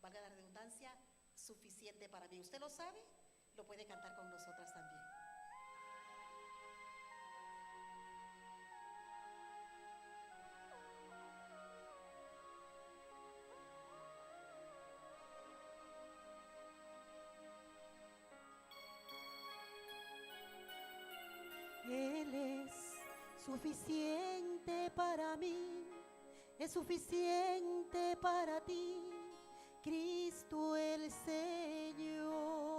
valga la redundancia, suficiente para mí. ¿Usted lo sabe? Lo puede cantar con nosotras también. Él es suficiente para mí, es suficiente para ti, Cristo el Señor.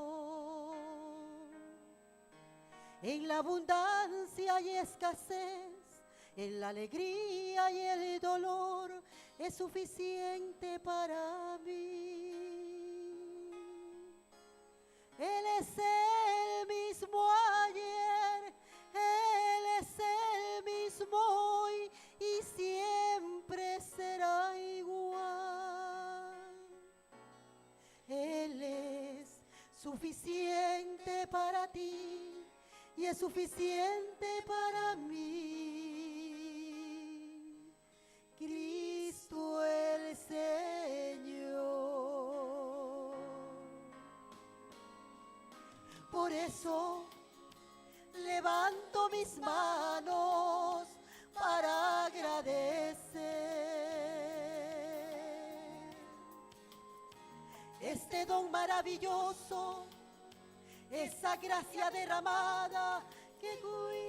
En la abundancia y escasez, en la alegría y el dolor, es suficiente para mí. Él es el mismo ayer, Él es el mismo hoy y siempre será igual. Él es suficiente para ti y es suficiente para mí, Cristo el Señor. Por eso levanto mis manos para agradecer este don maravilloso, esa gracia derramada que cuida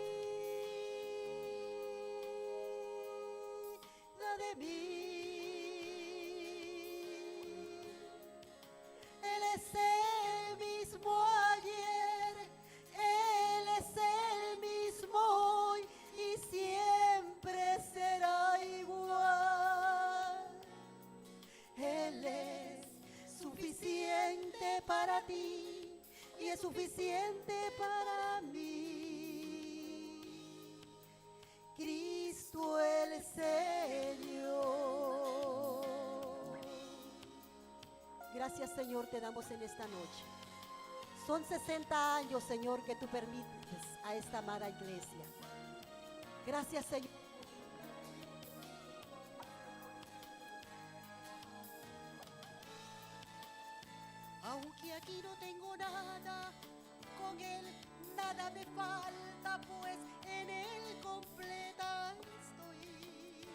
de mí. Él es el mismo ayer, Él es el mismo hoy y siempre será igual. Él es suficiente para ti y es suficiente para mí, Cristo el Señor. Gracias, Señor, te damos en esta noche. Son 60 años, Señor, que tú permites a esta amada iglesia. Gracias, Señor. Aunque aquí no tengo nada, con Él nada me falta, pues en Él completa estoy.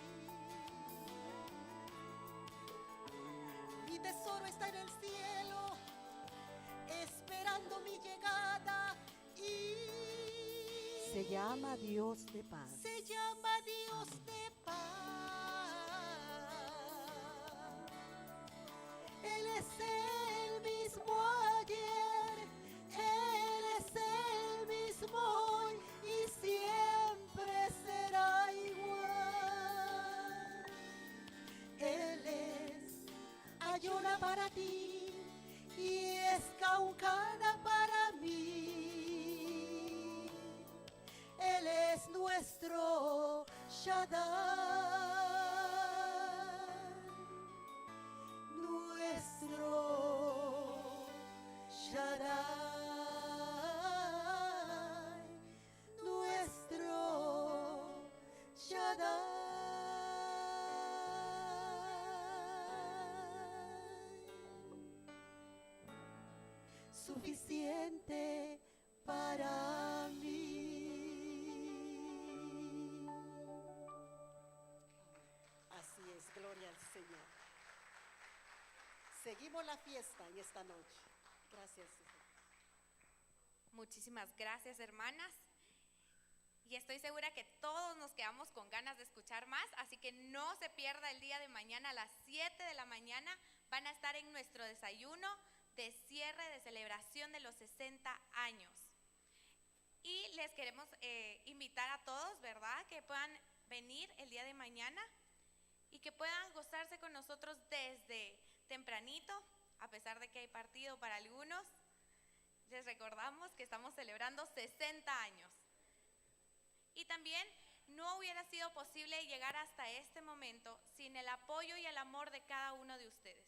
Mi tesoro está en el cielo, esperando mi llegada y se llama Dios de paz. Se llama Dios de paz. Él es el mismo ayer, Él es el mismo hoy y siempre será igual. Él es ayuda para ti y es caucana para mí. Él es nuestro Shaddai, nuestro Shaddai, nuestro Shaddai. Suficiente para mí. Así es, gloria al Señor. Seguimos la fiesta en esta noche. Gracias, Señor. Muchísimas gracias, hermanas. Y estoy segura que todos nos quedamos con ganas de escuchar más, así que no se pierda el día de mañana a las 7 de la mañana. Van a estar en nuestro desayuno de cierre de celebración de los 60 años. Y les queremos invitar a todos, ¿verdad?, que puedan venir el día de mañana y que puedan gozarse con nosotros desde tempranito, a pesar de que hay partido para algunos. Les recordamos que estamos celebrando 60 años. Y también no hubiera sido posible llegar hasta este momento sin el apoyo y el amor de cada uno de ustedes.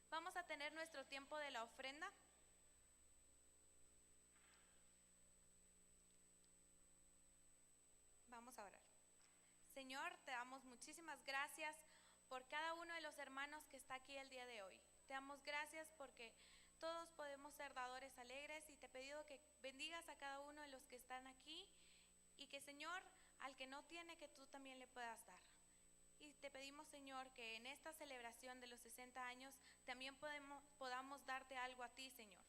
Vamos a tener nuestro tiempo de la ofrenda. Vamos a orar. Señor, te damos muchísimas gracias por cada uno de los hermanos que está aquí el día de hoy. Te damos gracias porque todos podemos ser dadores alegres y te pido que bendigas a cada uno de los que están aquí y que, Señor, al que no tiene, que tú también le puedas dar. Y te pedimos, Señor, que en esta celebración de los 60 años también podamos darte algo a ti, Señor.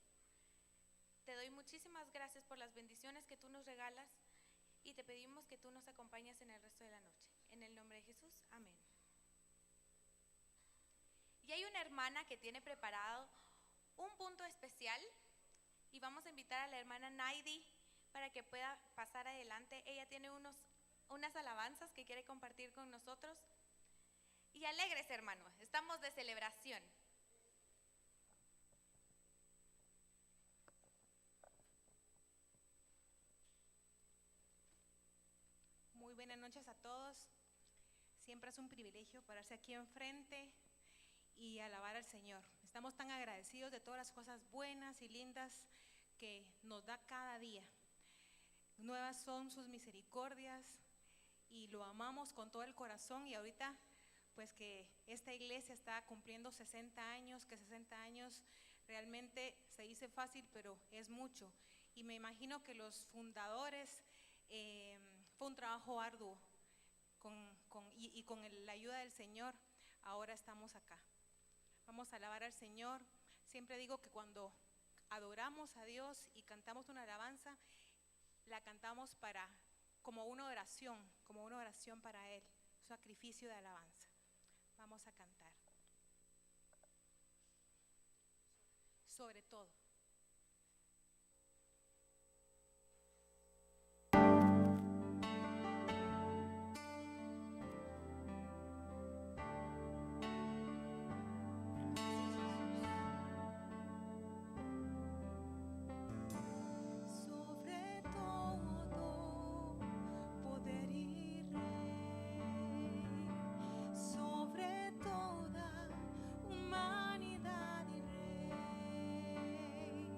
Te doy muchísimas gracias por las bendiciones que tú nos regalas y te pedimos que tú nos acompañes en el resto de la noche. En el nombre de Jesús, amén. Y hay una hermana que tiene preparado un punto especial y vamos a invitar a la hermana Naidi para que pueda pasar adelante. Ella tiene unas alabanzas que quiere compartir con nosotros. Y alegres, hermanos, estamos de celebración. Muy buenas noches a todos. Siempre es un privilegio pararse aquí enfrente y alabar al Señor. Estamos tan agradecidos de todas las cosas buenas y lindas que nos da cada día. Nuevas son sus misericordias y lo amamos con todo el corazón. Y ahorita, pues que esta iglesia está cumpliendo 60 años, que 60 años realmente se dice fácil, pero es mucho. Y me imagino que los fundadores, fue un trabajo arduo y con la ayuda del Señor, ahora estamos acá. Vamos a alabar al Señor. Siempre digo que cuando adoramos a Dios y cantamos una alabanza, la cantamos como una oración para Él, un sacrificio de alabanza. Vamos a cantar. Sobre todo. Sobre todo poder y rey, sobre toda humanidad y rey,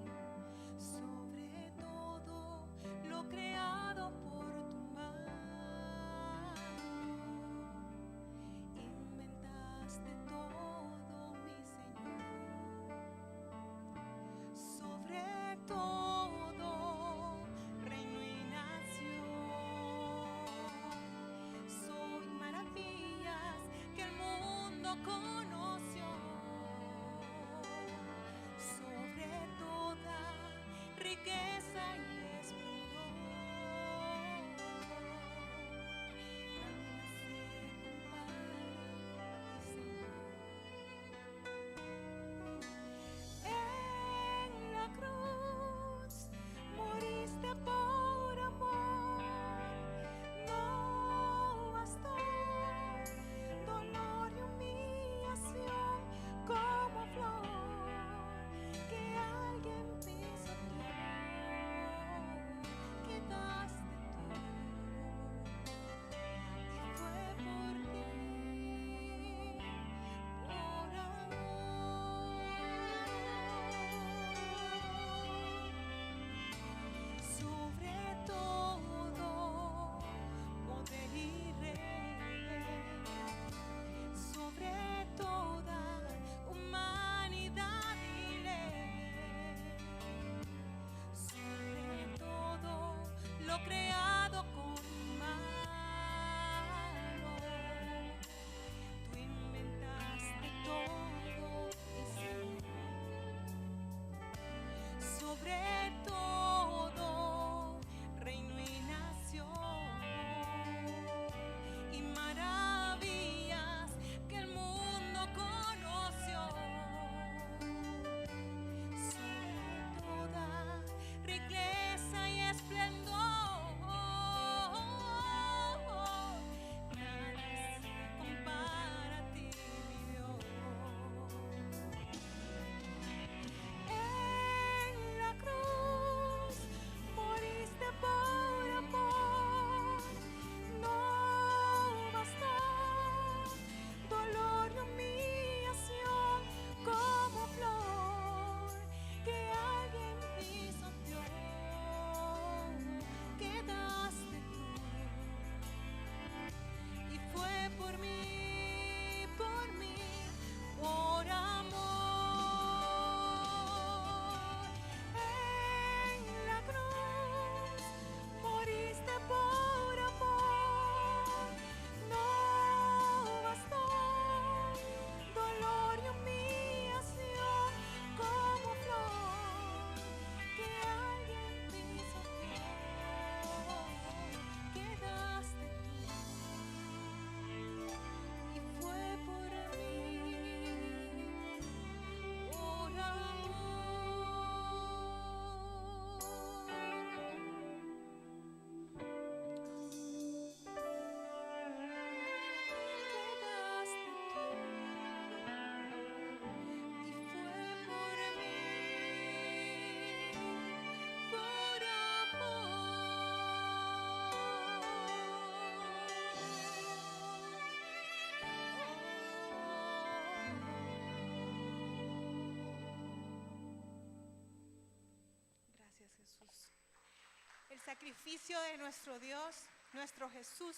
sobre todo lo creado por tu mano, inventaste todo, mi Señor. Sobre todo reino y nación, soy maravillas que el mundo conoció. Sobre toda riqueza y esplendor, nada se compara a mi Señor. sacrificio de nuestro Dios, nuestro Jesús,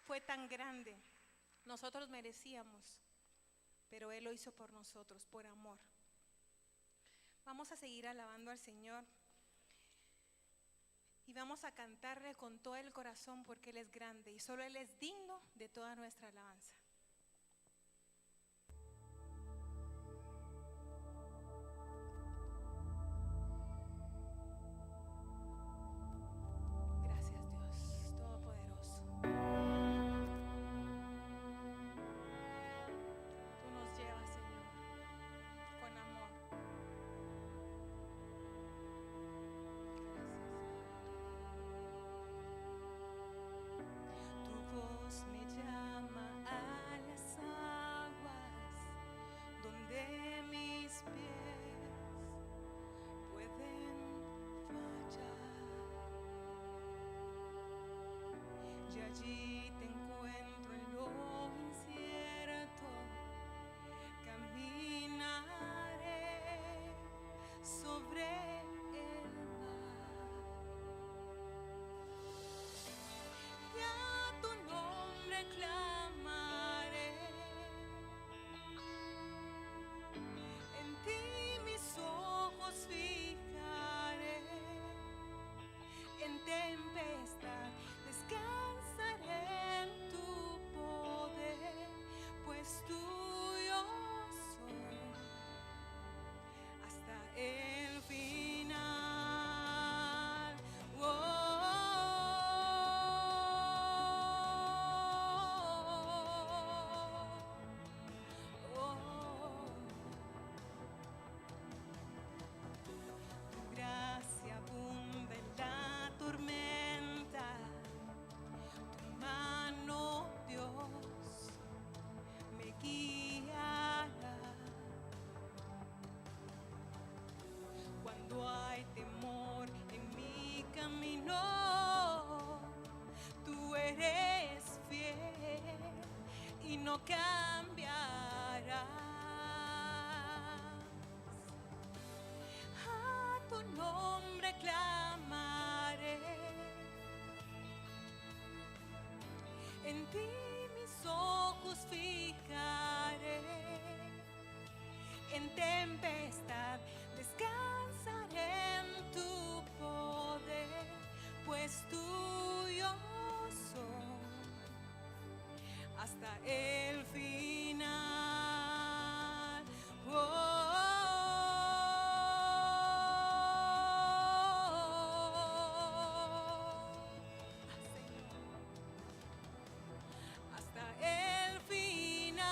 fue tan grande. Nosotros merecíamos, pero Él lo hizo por nosotros, por amor. Vamos a seguir alabando al Señor y vamos a cantarle con todo el corazón porque Él es grande y solo Él es digno de toda nuestra alabanza. Gracias, Dios Todopoderoso. Tú nos llevas, Señor, con amor. Gracias. Tu voz me llama a las aguas donde mis pies pueden fallar. Y allí te encuentro en lo incierto, caminaré sobre el mar. Y a tu nombre clamaré, en ti mis ojos fijaré, en tempestad descansaré en tu poder, pues tuyo soy hasta el final. Tu gracia abunda en la tormenta, tu mano, Dios, me guiará. Cuando hay temor en mi camino, tú eres fiel y no cambiarás. A tu nombre clamaré, en ti mis ojos fijaré, en tempestad descansaré en tu poder, pues tuyo soy hasta el final. Señor, hasta el final.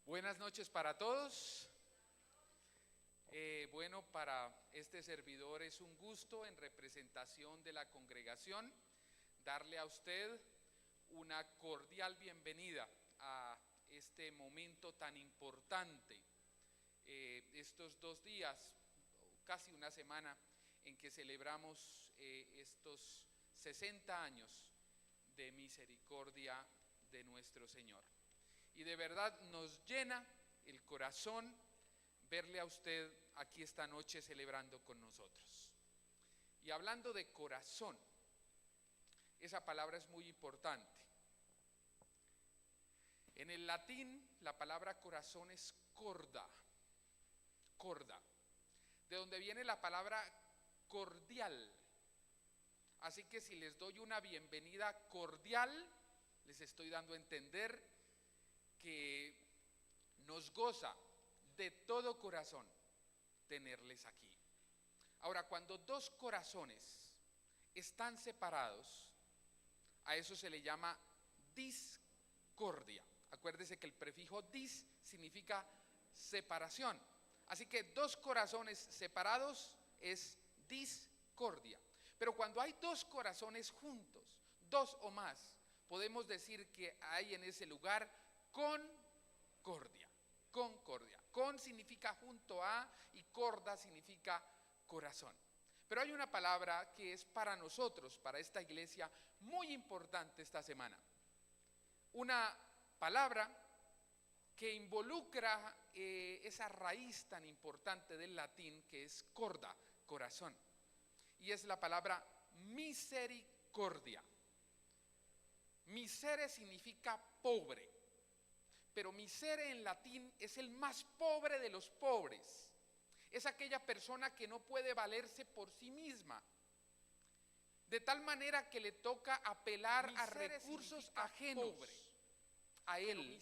Buenas noches para todos. Bueno, para este servidor es un gusto en representación de la congregación darle a usted una cordial bienvenida a este momento tan importante, estos 2 días, casi una semana, en que celebramos estos 60 años de misericordia de nuestro Señor. Y de verdad nos llena el corazón verle a usted aquí esta noche celebrando con nosotros. Y hablando de corazón, esa palabra es muy importante. En el latín la palabra corazón es corda, de donde viene la palabra cordial. Así que si les doy una bienvenida cordial, les estoy dando a entender que nos goza de todo corazón tenerles aquí. Ahora, cuando 2 corazones están separados, a eso se le llama discordia. Acuérdese que el prefijo dis significa separación. Así que 2 corazones separados es discordia. Pero cuando hay 2 corazones juntos, 2 o más, podemos decir que hay en ese lugar concordia. Con significa junto a y corda significa corazón. Pero hay una palabra que es para nosotros, para esta iglesia, muy importante esta semana. Una palabra que involucra esa raíz tan importante del latín que es corda, corazón. Y es la palabra misericordia. Misere significa pobre, pero misere en latín es el más pobre de los pobres. Es aquella persona que no puede valerse por sí misma, de tal manera que le toca apelar a recursos ajenos a él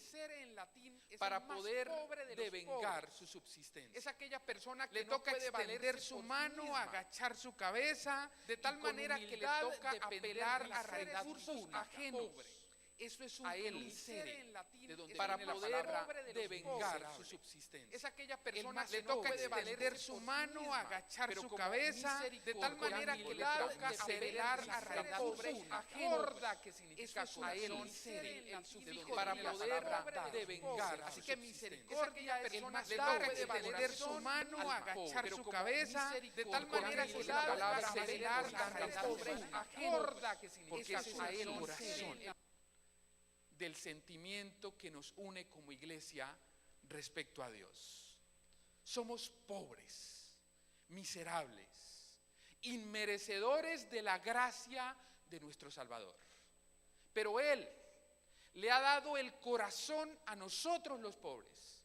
para poder devengar su subsistencia. Es aquella persona que le toca extender su mano, agachar su cabeza, de tal manera que le toca apelar a recursos ajenos. Eso es un misere, de donde para poder devengar su subsistencia. Es aquella persona que le toca extender su mano, agachar su cabeza, de tal manera que le toca apelar a recursos ajenos. Eso es a él, misere, para poder devengar. Así que misericordia es aquella persona que le toca extender su mano, agachar su cabeza, de tal manera que le toca apelar a recursos ajenos. Porque eso es a él, corazón del sentimiento que nos une como iglesia respecto a Dios. Somos pobres, miserables, inmerecedores de la gracia de nuestro Salvador. Pero Él le ha dado el corazón a nosotros los pobres.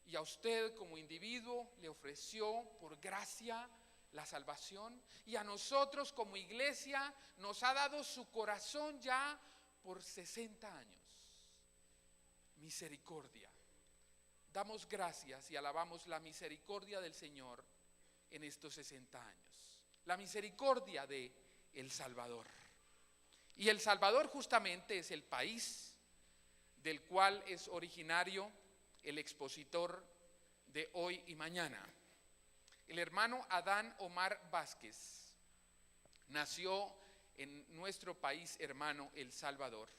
Y a usted como individuo le ofreció por gracia la salvación. Y a nosotros como iglesia nos ha dado su corazón ya por 60 años. Misericordia. Damos gracias y alabamos la misericordia del Señor en estos 60 años. La misericordia de El Salvador. Y El Salvador justamente es el país del cual es originario el expositor de hoy y mañana. El hermano Adán Omar Vázquez nació en nuestro país hermano El Salvador,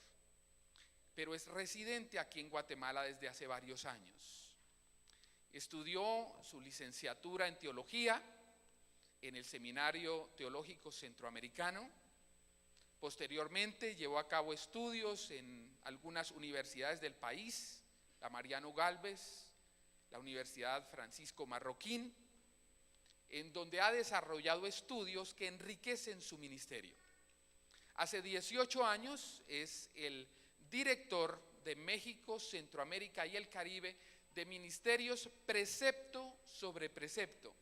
pero es residente aquí en Guatemala desde hace varios años. Estudió su licenciatura en teología en el Seminario Teológico Centroamericano. Posteriormente llevó a cabo estudios en algunas universidades del país, la Mariano Gálvez, la Universidad Francisco Marroquín, en donde ha desarrollado estudios que enriquecen su ministerio. Hace 18 años es el director de México, Centroamérica y el Caribe de Ministerios Precepto sobre Precepto,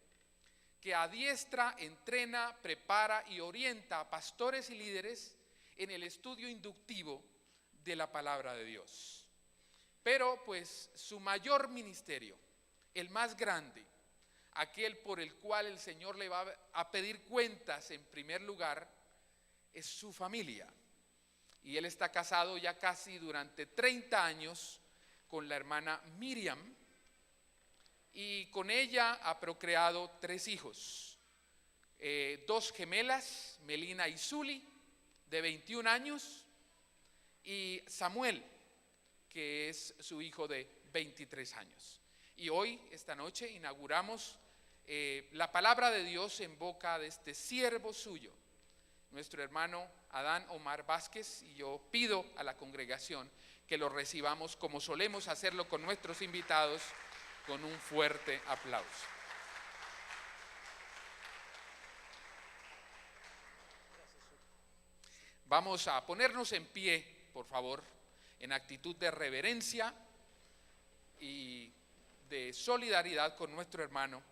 que adiestra, entrena, prepara y orienta a pastores y líderes en el estudio inductivo de la palabra de Dios. Pero pues su mayor ministerio, el más grande, aquel por el cual el Señor le va a pedir cuentas en primer lugar, es su familia. Y él está casado ya casi durante 30 años con la hermana Miriam y con ella ha procreado 3 hijos, 2 gemelas, Melina y Zuli, de 21 años, y Samuel, que es su hijo de 23 años. Y hoy, esta noche, inauguramos la palabra de Dios en boca de este siervo suyo, nuestro hermano Adán Omar Vázquez, y yo pido a la congregación que lo recibamos como solemos hacerlo con nuestros invitados, con un fuerte aplauso. Vamos a ponernos en pie, por favor, en actitud de reverencia y de solidaridad con nuestro hermano.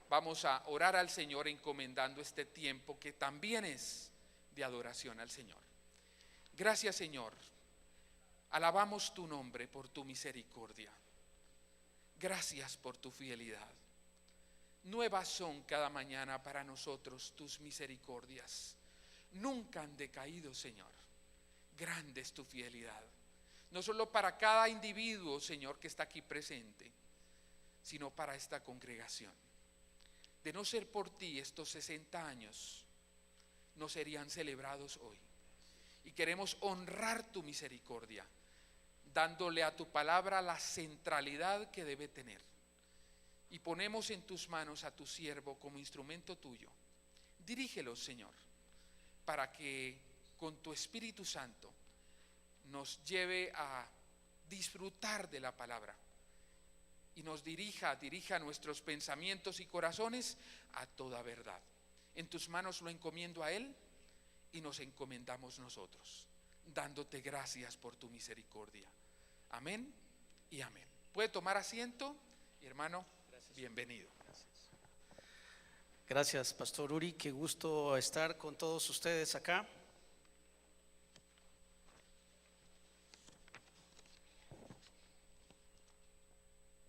Vamos a orar al Señor encomendando este tiempo que también es de adoración al Señor. Gracias, Señor. Alabamos tu nombre por tu misericordia. Gracias por tu fidelidad. Nuevas son cada mañana para nosotros tus misericordias. Nunca han decaído, Señor. Grande es tu fidelidad. No solo para cada individuo, Señor, que está aquí presente, sino para esta congregación. De no ser por ti, estos 60 años no serían celebrados hoy. Y queremos honrar tu misericordia, dándole a tu palabra la centralidad que debe tener. Y ponemos en tus manos a tu siervo como instrumento tuyo. Dirígelo, Señor, para que con tu Espíritu Santo nos lleve a disfrutar de la palabra y nos dirija nuestros pensamientos y corazones a toda verdad. En tus manos lo encomiendo a Él y nos encomendamos nosotros, dándote gracias por tu misericordia. Amén y amén. Puede tomar asiento, y hermano, bienvenido. Gracias, Pastor Uri, qué gusto estar con todos ustedes acá.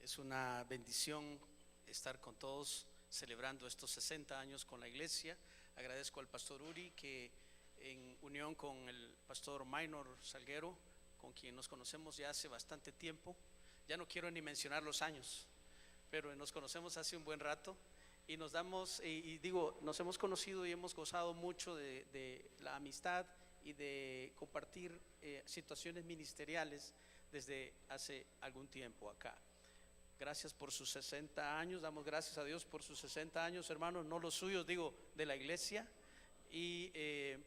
Es una bendición estar con todos celebrando estos 60 años con la iglesia. Agradezco al Pastor Uri que en unión con el Pastor Minor Salguero, con quien nos conocemos ya hace bastante tiempo, ya no quiero ni mencionar los años, pero nos conocemos hace un buen rato. Y nos damos, nos hemos conocido y hemos gozado mucho de la amistad y de compartir situaciones ministeriales desde hace algún tiempo acá. Gracias por sus 60 años, damos gracias a Dios por sus 60 años, hermanos, no los suyos, de la iglesia. Y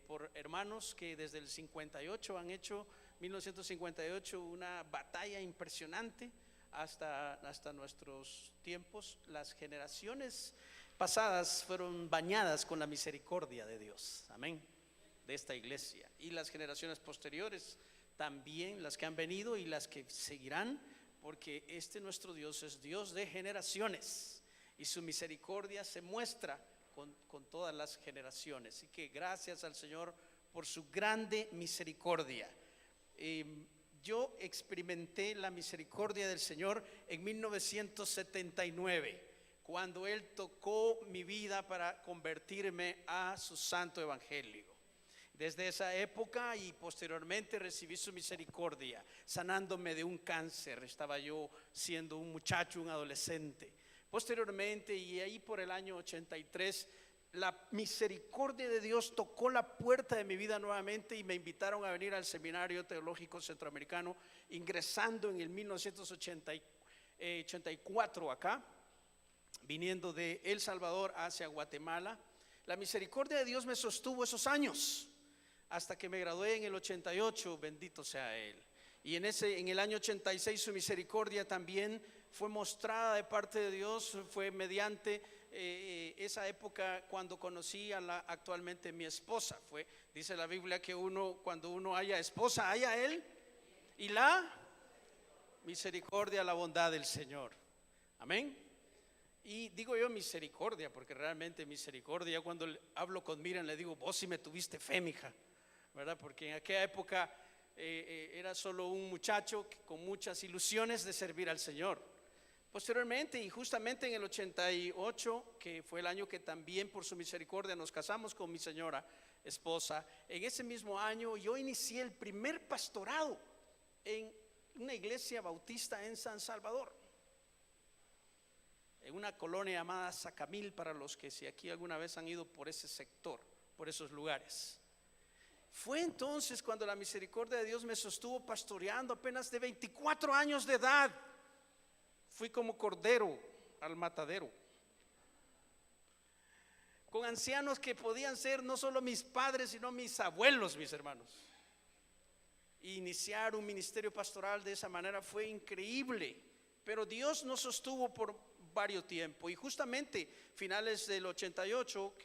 por hermanos que desde el 58 han hecho, 1958, una batalla impresionante. Hasta nuestros tiempos, las generaciones pasadas fueron bañadas con la misericordia de Dios, amén, de esta iglesia, y las generaciones posteriores también, las que han venido y las que seguirán, porque nuestro Dios es Dios de generaciones y su misericordia se muestra con todas las generaciones. Así que gracias al Señor por su grande misericordia. Yo experimenté la misericordia del Señor en 1979, cuando Él tocó mi vida para convertirme a su santo evangelio. Desde esa época y posteriormente recibí su misericordia, sanándome de un cáncer. Estaba yo siendo un muchacho, un adolescente. Posteriormente, y ahí por el año 83, la misericordia de Dios tocó la puerta de mi vida nuevamente y me invitaron a venir al Seminario Teológico Centroamericano, ingresando en el 1984 acá, viniendo de El Salvador hacia Guatemala. La misericordia de Dios me sostuvo esos años hasta que me gradué en el 88, bendito sea Él. Y en el año 86 su misericordia también fue mostrada de parte de Dios, fue mediante esa época cuando conocí a la actualmente mi esposa. Dice la Biblia que cuando uno haya esposa, haya Él y la misericordia, la bondad del Señor. Amén. Y digo yo misericordia, porque realmente misericordia, cuando hablo con Miriam le digo, vos sí me tuviste fe, mija, ¿verdad? Porque en aquella época era solo un muchacho con muchas ilusiones de servir al Señor. Posteriormente, y justamente en el 88, que fue el año que también por su misericordia nos casamos con mi señora esposa, en ese mismo año yo inicié el primer pastorado en una iglesia bautista en San Salvador, en una colonia llamada Sacamil, para los que si aquí alguna vez han ido por ese sector, por esos lugares. Fue entonces cuando la misericordia de Dios me sostuvo pastoreando apenas de 24 años de edad. Fui como cordero al matadero, con ancianos que podían ser no solo mis padres, sino mis abuelos, mis hermanos. Iniciar un ministerio pastoral de esa manera fue increíble, pero Dios nos sostuvo por varios tiempos. Y justamente finales del 88,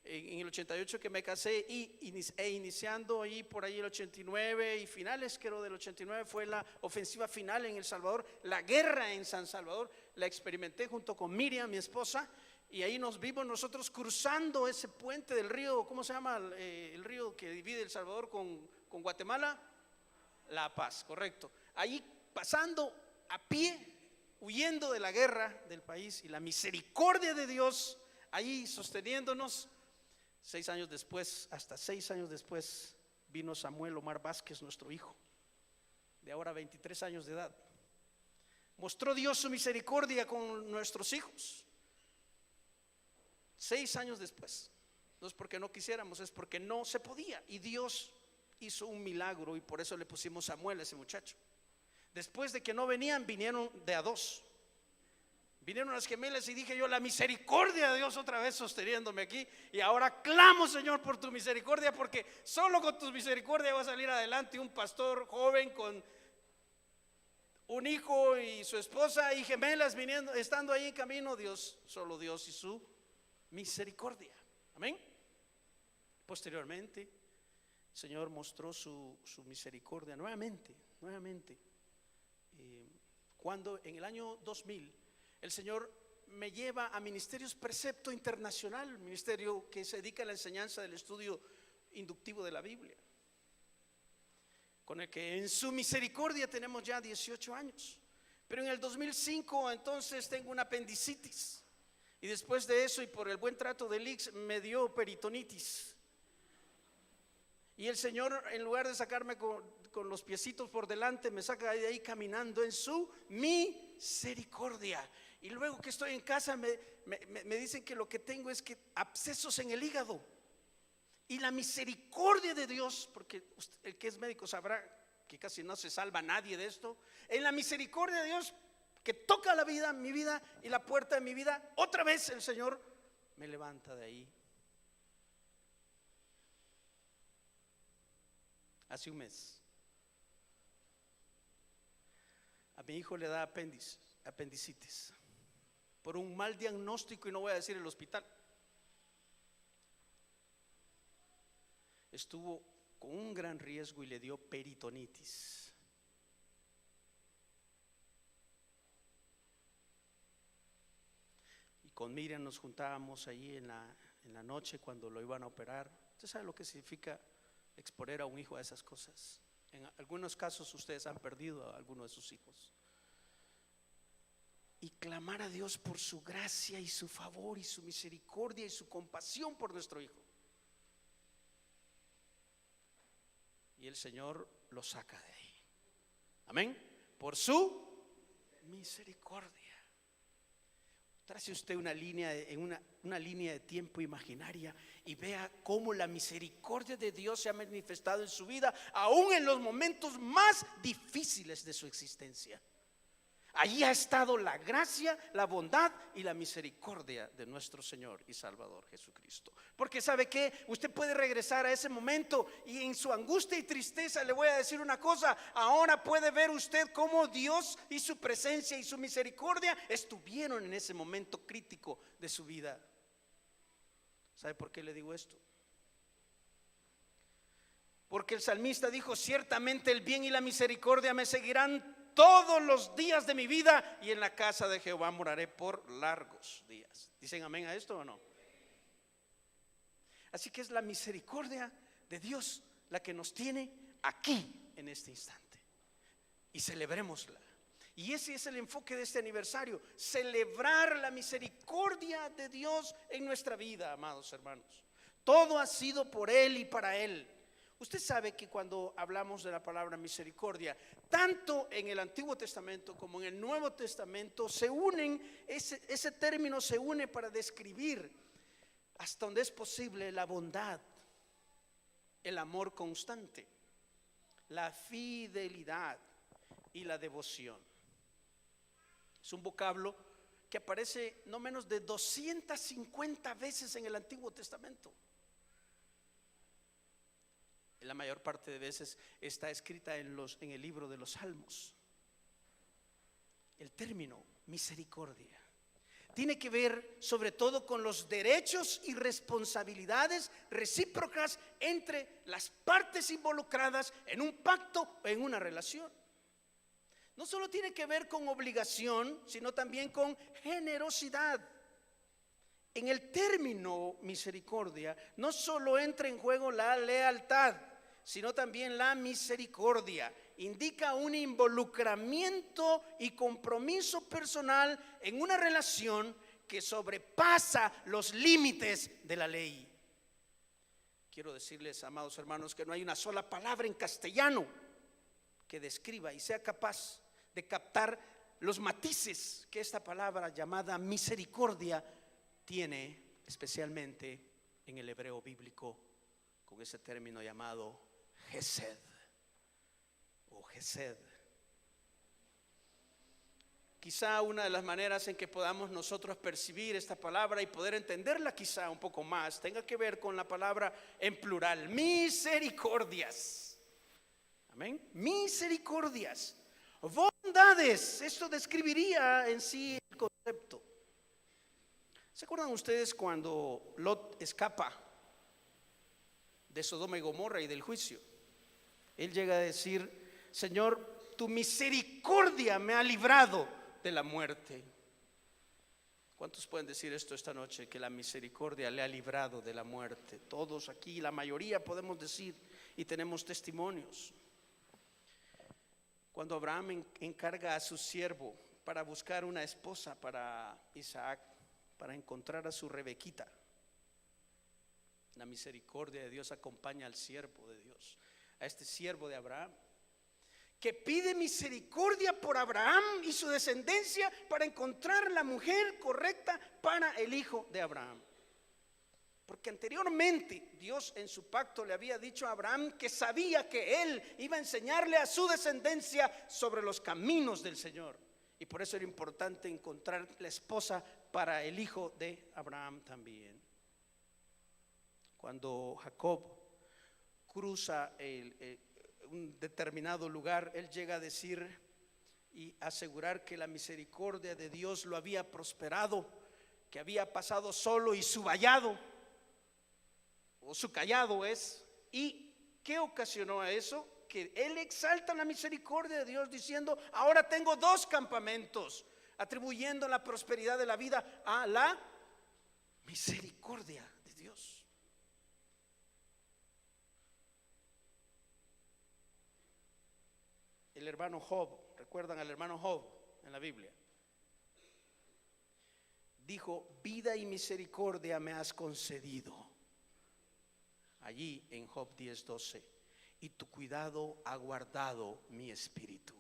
en el 88 que me casé, e iniciando ahí por ahí el 89 y finales creo del 89 fue la ofensiva final en El Salvador, la guerra en San Salvador. La experimenté junto con Miriam, mi esposa, y ahí nos vimos nosotros cruzando ese puente del río, ¿cómo se llama? El río que divide El Salvador con Guatemala, La Paz, correcto. Ahí pasando a pie, huyendo de la guerra del país, y la misericordia de Dios ahí sosteniéndonos. 6 años después, hasta 6 años después, vino Samuel Omar Vázquez, nuestro hijo, de ahora 23 años de edad. Mostró Dios su misericordia con nuestros hijos. 6 años después. No es porque no quisiéramos, es porque no se podía. Y Dios hizo un milagro, y por eso le pusimos Samuel a ese muchacho. Después de que no venían, vinieron de a 2. Vinieron las gemelas, y dije yo, la misericordia de Dios otra vez sosteniéndome aquí. Y ahora clamo, Señor, por tu misericordia, porque solo con tu misericordia va a salir adelante un pastor joven con un hijo y su esposa y gemelas viniendo, estando ahí en camino. Dios, solo Dios y su misericordia. Amén. Posteriormente, el Señor mostró su misericordia nuevamente. Cuando en el año 2000 el Señor me lleva a Ministerios Precepto Internacional, ministerio que se dedica a la enseñanza del estudio inductivo de la Biblia, con el que en su misericordia tenemos ya 18 años. Pero en el 2005 entonces tengo una apendicitis, y después de eso, y por el buen trato del IX, me dio peritonitis. Y el Señor, en lugar de sacarme con los piecitos por delante, me saca de ahí caminando en su misericordia. Y luego que estoy en casa me dicen que lo que tengo es que abscesos en el hígado. Y la misericordia de Dios, porque el que es médico sabrá que casi no se salva nadie de esto. En la misericordia de Dios, que toca la vida, mi vida y la puerta de mi vida, otra vez el Señor me levanta de ahí. Hace un mes a mi hijo le da apendicitis por un mal diagnóstico, y no voy a decir el hospital. Estuvo con un gran riesgo y le dio peritonitis. Y con Miriam nos juntábamos ahí en la noche cuando lo iban a operar. Usted sabe lo que significa exponer a un hijo a esas cosas. En algunos casos ustedes han perdido a alguno de sus hijos. Y clamar a Dios por su gracia y su favor y su misericordia y su compasión por nuestro hijo. Y el Señor lo saca de ahí. Amén. Por su misericordia. Trace usted una línea de tiempo imaginaria y vea cómo la misericordia de Dios se ha manifestado en su vida, aún en los momentos más difíciles de su existencia. Allí ha estado la gracia, la bondad y la misericordia de nuestro Señor y Salvador Jesucristo. Porque ¿sabe qué? Usted puede regresar a ese momento y en su angustia y tristeza, le voy a decir una cosa, ahora puede ver usted cómo Dios y su presencia y su misericordia estuvieron en ese momento crítico de su vida. ¿Sabe por qué le digo esto? Porque el salmista dijo, ciertamente el bien y la misericordia me seguirán todos los días de mi vida, y en la casa de Jehová moraré por largos días. ¿Dicen amén a esto o no? Así que es la misericordia de Dios la que nos tiene aquí en este instante, y celebrémosla. Y ese es el enfoque de este aniversario, celebrar la misericordia de Dios en nuestra vida, amados hermanos. Todo ha sido por Él y para Él. Usted sabe que cuando hablamos de la palabra misericordia, tanto en el Antiguo Testamento como en el Nuevo Testamento se unen, ese término se une para describir hasta donde es posible la bondad, el amor constante, la fidelidad y la devoción. Es un vocablo que aparece no menos de 250 veces en el Antiguo Testamento. La mayor parte de veces está escrita en el libro de los Salmos. El término misericordia tiene que ver sobre todo con los derechos y responsabilidades recíprocas entre las partes involucradas en un pacto o en una relación. No solo tiene que ver con obligación, sino también con generosidad. En el término misericordia no solo entra en juego la lealtad, sino también la misericordia. Indica un involucramiento y compromiso personal en una relación que sobrepasa los límites de la ley. Quiero decirles, amados hermanos, que no hay una sola palabra en castellano que describa y sea capaz de captar los matices que esta palabra llamada misericordia tiene, especialmente en el hebreo bíblico, con ese término llamado Gesed o Gesed. Quizá una de las maneras en que podamos nosotros percibir esta palabra y poder entenderla quizá un poco más tenga que ver con la palabra en plural, misericordias. Amén. Misericordias, bondades. Esto describiría en sí el concepto. ¿Se acuerdan ustedes cuando Lot escapa de Sodoma y Gomorra y del juicio? Él llega a decir: Señor, tu misericordia me ha librado de la muerte. ¿Cuántos pueden decir esto esta noche? Que la misericordia le ha librado de la muerte. Todos aquí, la mayoría podemos decir, y tenemos testimonios. Cuando Abraham encarga a su siervo para buscar una esposa para Isaac, para encontrar a su Rebequita, la misericordia de Dios acompaña al siervo de Dios, a este siervo de Abraham, que pide misericordia por Abraham y su descendencia para encontrar la mujer correcta para el hijo de Abraham. Porque anteriormente Dios en su pacto le había dicho a Abraham que sabía que él iba a enseñarle a su descendencia sobre los caminos del Señor. Y por eso era importante encontrar la esposa para el hijo de Abraham también. Cuando Jacob cruza un determinado lugar, él llega a decir y asegurar que la misericordia de Dios lo había prosperado, que había pasado solo y su vallado, o su callado es. ¿Y qué ocasionó a eso? Que él exalta la misericordia de Dios diciendo: ahora tengo 2 campamentos, atribuyendo la prosperidad de la vida a la misericordia de Dios. El hermano Job, ¿recuerdan al hermano Job en la Biblia? Dijo: vida y misericordia me has concedido. Allí en Job 10:12, y tu cuidado ha guardado mi espíritu.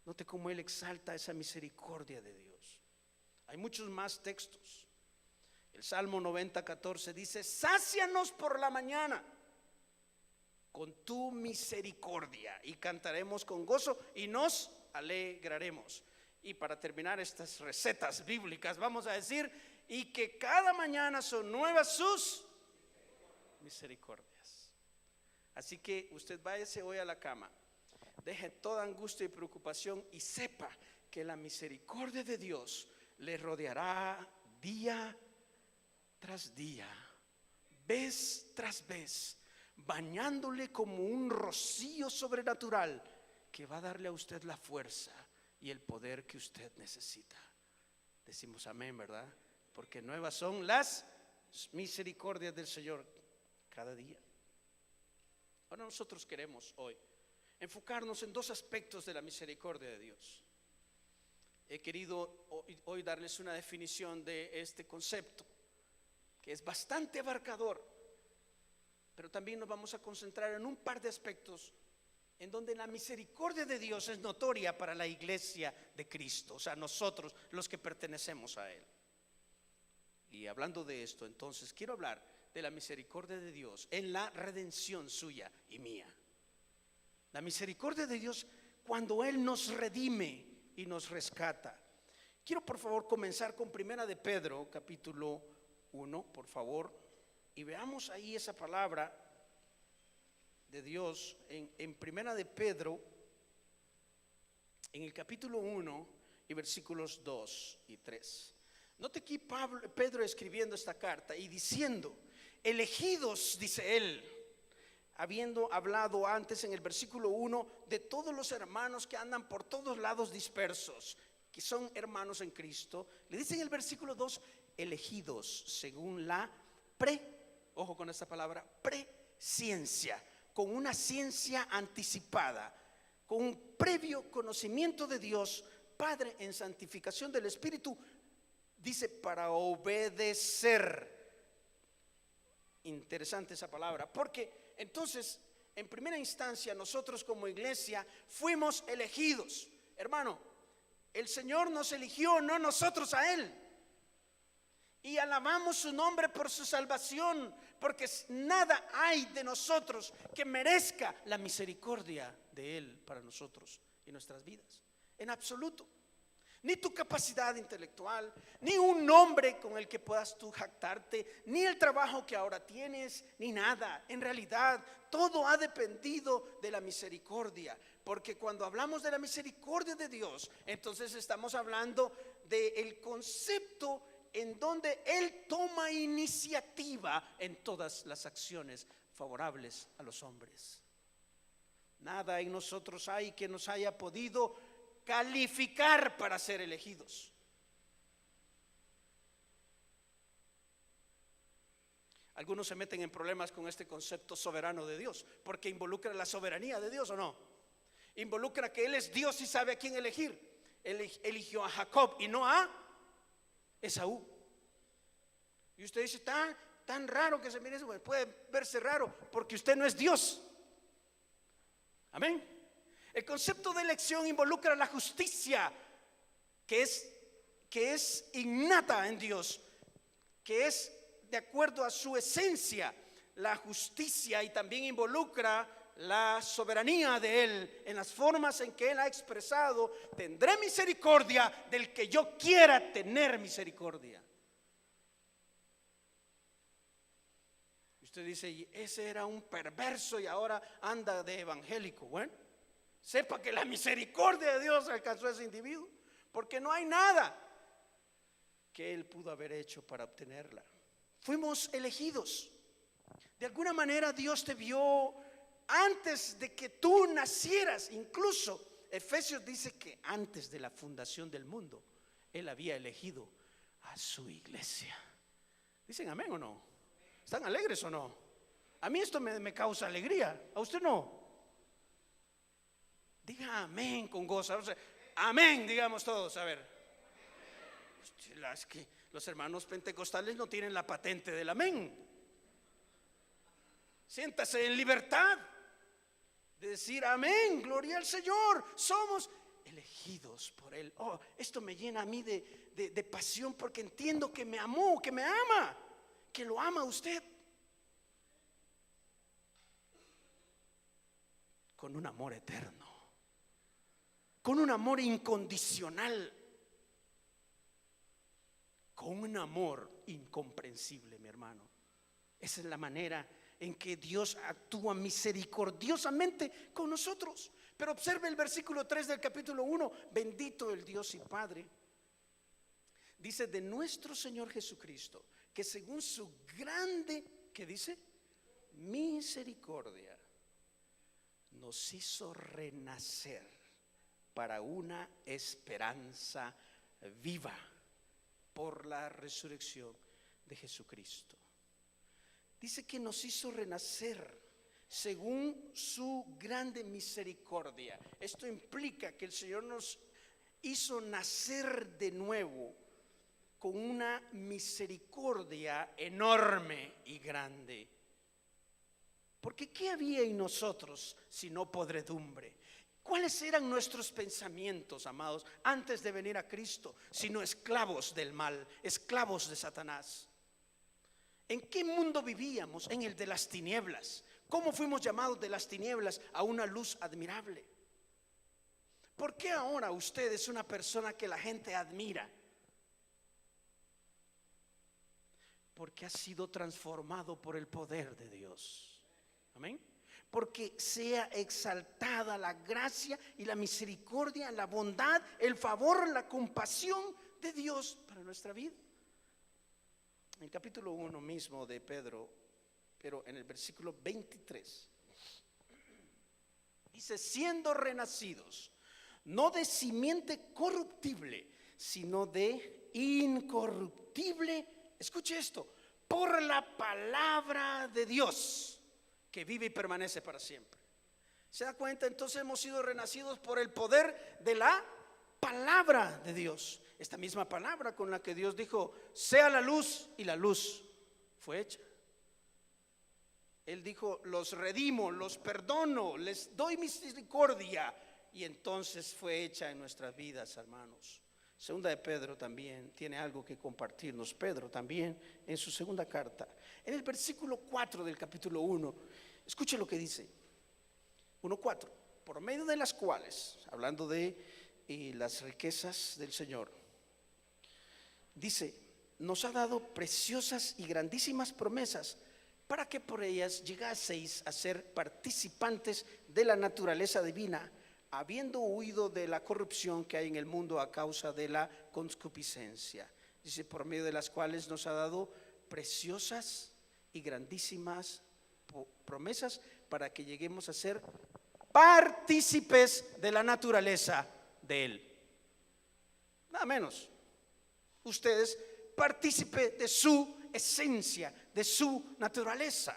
Note cómo él exalta esa misericordia de Dios. Hay muchos más textos. El Salmo 90:14 dice: sácianos por la mañana con tu misericordia y cantaremos con gozo y nos alegraremos. Y para terminar estas recetas bíblicas vamos a decir: y que cada mañana son nuevas sus misericordias. Así que usted váyase hoy a la cama, deje toda angustia y preocupación y sepa que la misericordia de Dios le rodeará día tras día, vez tras vez, bañándole como un rocío sobrenatural que va a darle a usted la fuerza y el poder que usted necesita. Decimos amén, ¿verdad? Porque nuevas son las misericordias del Señor cada día. Ahora nosotros queremos hoy enfocarnos en 2 aspectos de la misericordia de Dios. He querido hoy darles una definición de este concepto que es bastante abarcador. pero también nos vamos a concentrar en un par de aspectos en donde la misericordia de Dios es notoria para la iglesia de Cristo, o sea, nosotros los que pertenecemos a Él. Y hablando de esto, entonces quiero hablar de la misericordia de Dios en la redención suya y mía. La misericordia de Dios cuando Él nos redime y nos rescata. Quiero por favor comenzar con Primera de Pedro, capítulo 1, por favor, y veamos ahí esa palabra de Dios en Primera de Pedro, en el capítulo 1 y versículos 2 y 3. Note aquí Pedro escribiendo esta carta y diciendo: elegidos, dice él, habiendo hablado antes en el versículo 1 de todos los hermanos que andan por todos lados dispersos, que son hermanos en Cristo, le dice en el versículo 2, elegidos según la ojo con esta palabra, presciencia, con una ciencia anticipada, con un previo conocimiento de Dios Padre en santificación del Espíritu, dice para obedecer. Interesante esa palabra, porque entonces en primera instancia nosotros como iglesia fuimos elegidos. Hermano, el Señor nos eligió, no nosotros a Él. Y alabamos su nombre por su salvación, porque nada hay de nosotros que merezca la misericordia de Él para nosotros y nuestras vidas, en absoluto. Ni tu capacidad intelectual, ni un nombre con el que puedas tú jactarte, ni el trabajo que ahora tienes, ni nada. En realidad, todo ha dependido de la misericordia, porque cuando hablamos de la misericordia de Dios, entonces estamos hablando del concepto en donde Él toma iniciativa en todas las acciones favorables a los hombres. Nada en nosotros hay que nos haya podido calificar para ser elegidos. Algunos se meten en problemas con este concepto soberano de Dios, porque involucra la soberanía de Dios, ¿o no? Involucra que Él es Dios y sabe a quién elegir. Él eligió a Jacob y no a Esaú. Y usted dice, tan raro que se mire eso. Puede verse raro porque usted no es Dios. Amén. El concepto de elección involucra la justicia que es innata en Dios, que es de acuerdo a su esencia, la justicia, y también involucra la soberanía de Él en las formas en que Él ha expresado: tendré misericordia del que yo quiera tener misericordia. Y usted dice, y ese era un perverso y ahora anda de evangélico. Bueno, sepa que la misericordia de Dios alcanzó a ese individuo, porque no hay nada que él pudo haber hecho para obtenerla. Fuimos elegidos. De alguna manera Dios te vio antes de que tú nacieras. Incluso Efesios dice que antes de la fundación del mundo Él había elegido a su iglesia. ¿Dicen amén o no? ¿Están alegres o no? A mí esto me causa alegría. ¿A usted no? Diga amén con gozo. O sea, amén, digamos todos. A ver, es que los hermanos pentecostales no tienen la patente del amén. Siéntase en libertad de decir amén, gloria al Señor. Somos elegidos por Él. Oh, esto me llena a mí de pasión, porque entiendo que me amó, que me ama, que lo ama a usted con un amor eterno, con un amor incondicional, con un amor incomprensible, mi hermano. Esa es la manera en que Dios actúa misericordiosamente con nosotros. Pero observe el versículo 3 del capítulo 1. Bendito el Dios y Padre, dice, de nuestro Señor Jesucristo, que según su grande, ¿qué dice? Misericordia, nos hizo renacer para una esperanza viva por la resurrección de Jesucristo. Dice que nos hizo renacer según su grande misericordia. Esto implica que el Señor nos hizo nacer de nuevo con una misericordia enorme y grande. Porque ¿qué había en nosotros sino podredumbre? ¿Cuáles eran nuestros pensamientos, amados, antes de venir a Cristo? Sino esclavos del mal, esclavos de Satanás. ¿En qué mundo vivíamos? En el de las tinieblas. ¿Cómo fuimos llamados de las tinieblas a una luz admirable? ¿Por qué ahora usted es una persona que la gente admira? Porque ha sido transformado por el poder de Dios. Amén. Porque sea exaltada la gracia y la misericordia, la bondad, el favor, la compasión de Dios para nuestra vida. En el capítulo 1 mismo de Pedro, pero en el versículo 23, dice: siendo renacidos, no de simiente corruptible, sino de incorruptible. Escuche esto: por la palabra de Dios, que vive y permanece para siempre. ¿Se da cuenta? Entonces hemos sido renacidos por el poder de la palabra de Dios. Esta misma palabra con la que Dios dijo: sea la luz, y la luz fue hecha. Él dijo: los redimo, los perdono, les doy misericordia, y entonces fue hecha en nuestras vidas, hermanos. Segunda de Pedro también tiene algo que compartirnos. Pedro también en su segunda carta, en el versículo 4 del capítulo 1, escuche lo que dice. 1:4: por medio de las cuales, hablando de las riquezas del Señor, dice: nos ha dado preciosas y grandísimas promesas, para que por ellas llegaseis a ser participantes de la naturaleza divina, habiendo huido de la corrupción que hay en el mundo a causa de la concupiscencia. Dice: por medio de las cuales nos ha dado preciosas y grandísimas promesas, para que lleguemos a ser partícipes de la naturaleza de Él. Nada menos. Ustedes partícipes de su esencia, de su naturaleza.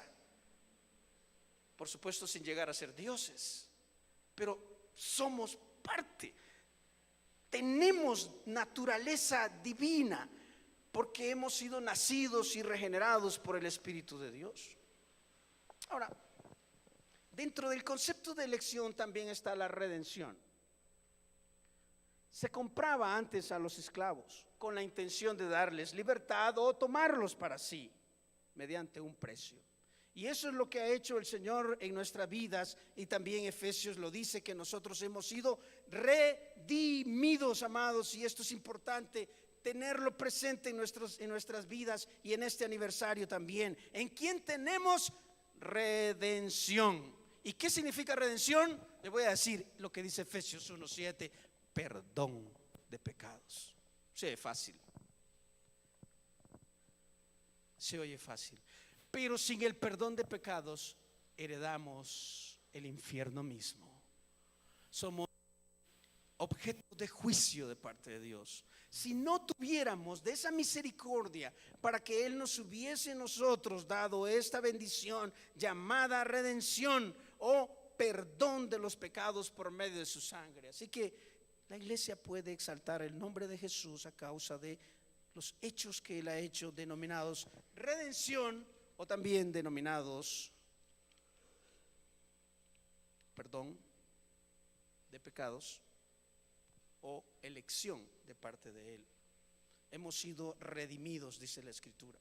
Por supuesto, sin llegar a ser dioses, pero somos parte. Tenemos naturaleza divina, porque hemos sido nacidos y regenerados por el Espíritu de Dios. Ahora, dentro del concepto de elección también está la redención. Se compraba antes a los esclavos con la intención de darles libertad o tomarlos para sí mediante un precio. Y eso es lo que ha hecho el Señor en nuestras vidas, y también Efesios lo dice, que nosotros hemos sido redimidos, amados, y esto es importante tenerlo presente en nuestras vidas y en este aniversario también. ¿En quién tenemos redención? ¿Y qué significa redención? Le voy a decir lo que dice Efesios 1:7: perdón de pecados. Se oye fácil. Se oye fácil. Pero sin el perdón de pecados heredamos el infierno mismo. Somos objeto de juicio de parte de Dios. Si no tuviéramos de esa misericordia para que Él nos hubiese nosotros dado esta bendición llamada redención o perdón de los pecados por medio de su sangre. Así que la iglesia puede exaltar el nombre de Jesús a causa de los hechos que Él ha hecho, denominados redención, o también denominados perdón de pecados o elección de parte de Él. Hemos sido redimidos, dice la Escritura.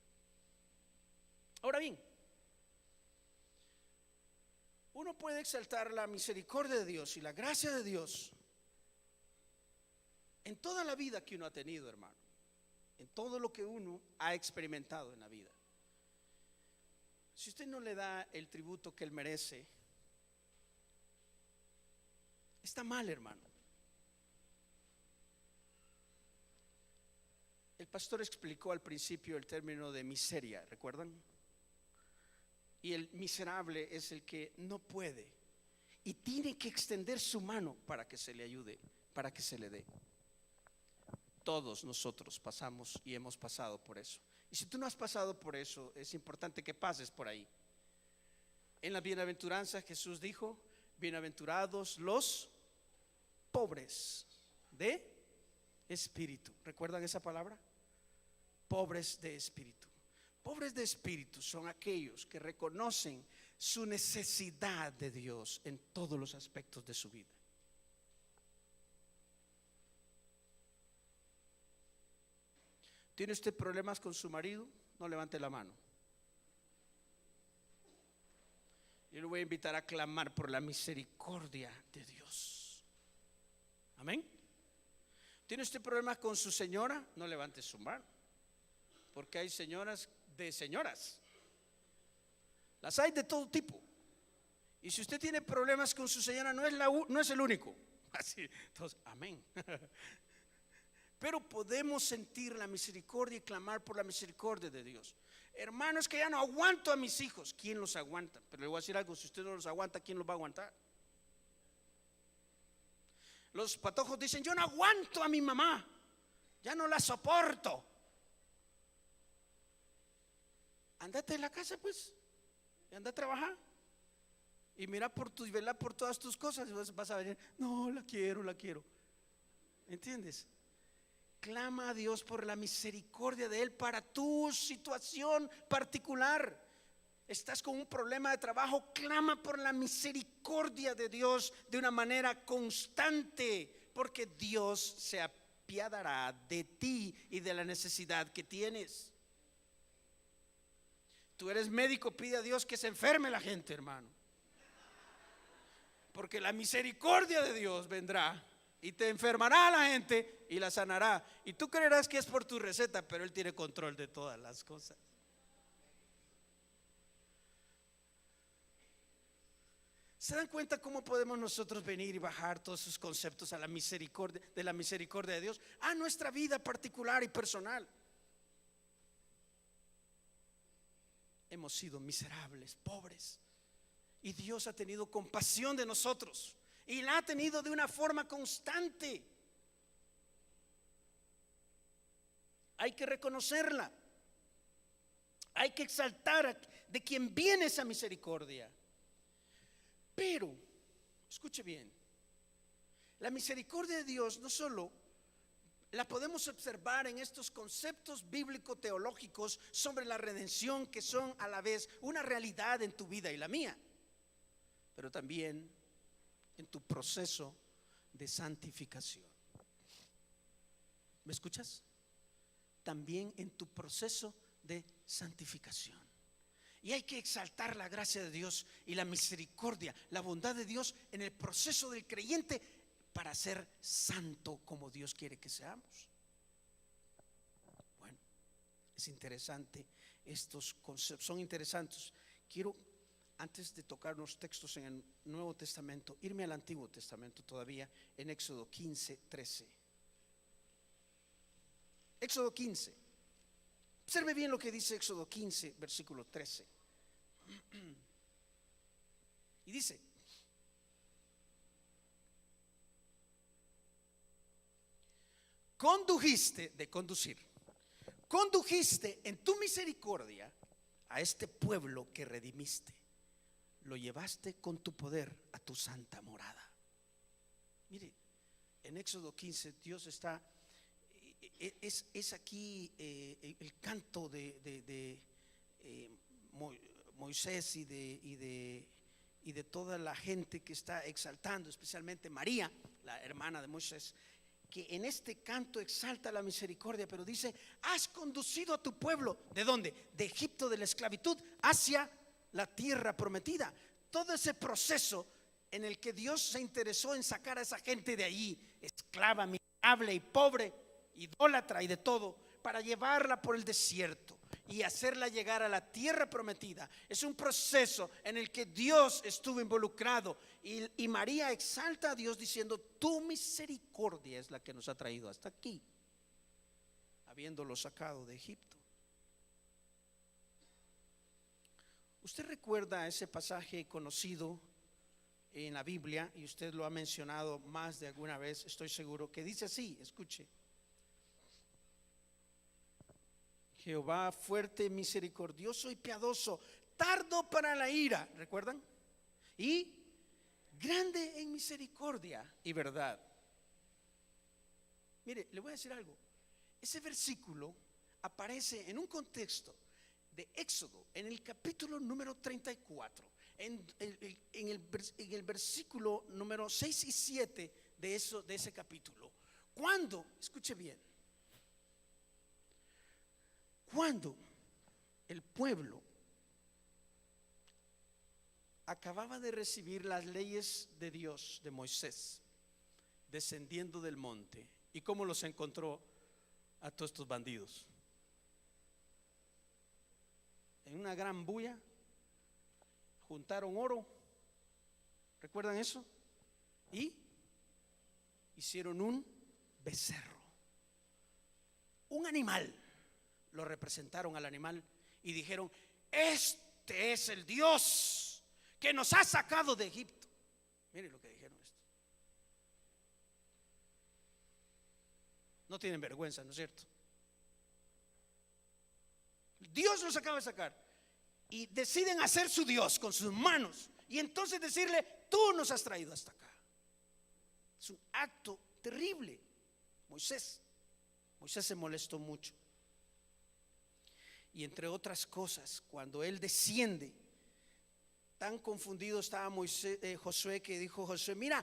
Ahora bien, uno puede exaltar la misericordia de Dios y la gracia de Dios en toda la vida que uno ha tenido, hermano, en todo lo que uno ha experimentado en la vida. Si usted no le da el tributo que Él merece, está mal, hermano. El pastor explicó al principio el término de miseria, ¿recuerdan? Y el miserable es el que no puede y tiene que extender su mano para que se le ayude, para que se le dé. Todos nosotros pasamos y hemos pasado por eso. Y si tú no has pasado por eso, es importante que pases por ahí. En la bienaventuranza Jesús dijo: bienaventurados los pobres de espíritu. ¿Recuerdan esa palabra? Pobres de espíritu. Pobres de espíritu son aquellos que reconocen su necesidad de Dios en todos los aspectos de su vida. ¿Tiene usted problemas con su marido? No levante la mano. Yo le voy a invitar a clamar por la misericordia de Dios. Amén. ¿Tiene usted problemas con su señora? No levante su mano, porque hay señoras de señoras. Las hay de todo tipo. Y si usted tiene problemas con su señora, no es el único. Así, entonces, amén. Pero podemos sentir la misericordia y clamar por la misericordia de Dios. Hermanos, que ya no aguanto a mis hijos. ¿Quién los aguanta? Pero le voy a decir algo: si usted no los aguanta, ¿quién los va a aguantar? Los patojos dicen: yo no aguanto a mi mamá, ya no la soporto. Andate de la casa, pues, y anda a trabajar y mira y vela por todas tus cosas, y vas a ver: no, la quiero. ¿Entiendes? Clama a Dios por la misericordia de Él para tu situación particular. Estás con un problema de trabajo, clama por la misericordia de Dios de una manera constante, porque Dios se apiadará de ti y de la necesidad que tienes. Tú eres médico, pide a Dios que se enferme la gente, hermano, porque la misericordia de Dios vendrá y te enfermará a la gente y la sanará. Y tú creerás que es por tu receta, pero Él tiene control de todas las cosas. ¿Se dan cuenta cómo podemos nosotros venir y bajar todos esos conceptos a la misericordia, de la misericordia de Dios, a nuestra vida particular y personal? Hemos sido miserables, pobres, y Dios ha tenido compasión de nosotros, y la ha tenido de una forma constante. Hay que reconocerla, hay que exaltar de quien viene esa misericordia. Pero, escuche bien, la misericordia de Dios no solo la podemos observar en estos conceptos bíblico-teológicos sobre la redención, que son a la vez una realidad en tu vida y la mía, pero también en tu proceso de santificación. ¿Me escuchas? También en tu proceso de santificación. Y hay que exaltar la gracia de Dios y la misericordia, la bondad de Dios en el proceso del creyente para ser santo como Dios quiere que seamos. Bueno, es interesante, estos conceptos son interesantes. Quiero, antes de tocar unos textos en el Nuevo Testamento, irme al Antiguo Testamento todavía, en Éxodo 15, 13. Éxodo 15. Observe bien lo que dice Éxodo 15, versículo 13. Y dice: condujiste, de conducir, condujiste en tu misericordia a este pueblo que redimiste, lo llevaste con tu poder a tu santa morada. Mire, en Éxodo 15 Dios está, es aquí el canto de Moisés y de toda la gente que está exaltando, especialmente María, la hermana de Moisés, que en este canto exalta la misericordia, pero dice: has conducido a tu pueblo, ¿de dónde? De Egipto, de la esclavitud, hacia la tierra prometida. Todo ese proceso en el que Dios se interesó en sacar a esa gente de allí, esclava, miserable y pobre, idólatra y de todo, para llevarla por el desierto y hacerla llegar a la tierra prometida. Es un proceso en el que Dios estuvo involucrado, y María exalta a Dios diciendo: tu misericordia es la que nos ha traído hasta aquí, habiéndolo sacado de Egipto. Usted recuerda ese pasaje conocido en la Biblia, y usted lo ha mencionado más de alguna vez, estoy seguro, que dice así, escuche: Jehová fuerte, misericordioso y piadoso, tardo para la ira, ¿recuerdan? Y grande en misericordia y verdad. Mire, le voy a decir algo. Ese versículo aparece en un contexto de Éxodo, en el capítulo número 34, en el versículo número 6 y 7 de ese capítulo. Cuando, escuche bien, cuando el pueblo acababa de recibir las leyes de Dios, de Moisés, descendiendo del monte, ¿y cómo los encontró a todos estos bandidos? En una gran bulla, juntaron oro, ¿recuerdan eso? Y hicieron un becerro, un animal, lo representaron al animal y dijeron: este es el Dios que nos ha sacado de Egipto. Miren lo que dijeron esto. No tienen vergüenza, ¿no es cierto? Dios los acaba de sacar y deciden hacer su Dios con sus manos y entonces decirle: tú nos has traído hasta acá. Es un acto terrible. Moisés se molestó mucho. Y entre otras cosas, cuando él desciende, tan confundido estaba Josué, que dijo Josué: mira,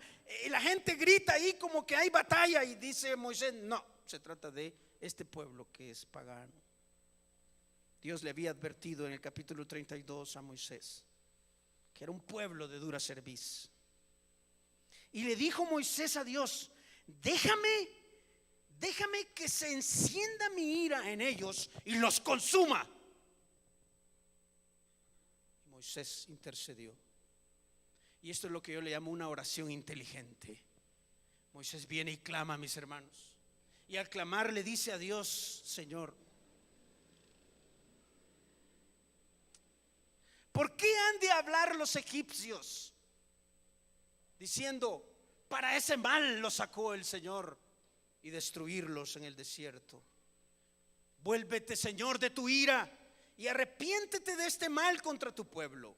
la gente grita ahí como que hay batalla, y dice Moisés: no, se trata de este pueblo que es pagano. Dios le había advertido en el capítulo 32 a Moisés que era un pueblo de dura cerviz. Y le dijo Moisés a Dios: déjame que se encienda mi ira en ellos y los consuma. Moisés intercedió. Y esto es lo que yo le llamo una oración inteligente. Moisés viene y clama, mis hermanos, y al clamar le dice a Dios: Señor, ¿por qué han de hablar los egipcios diciendo: para ese mal los sacó el Señor, y destruirlos en el desierto? Vuélvete, Señor, de tu ira y arrepiéntete de este mal contra tu pueblo.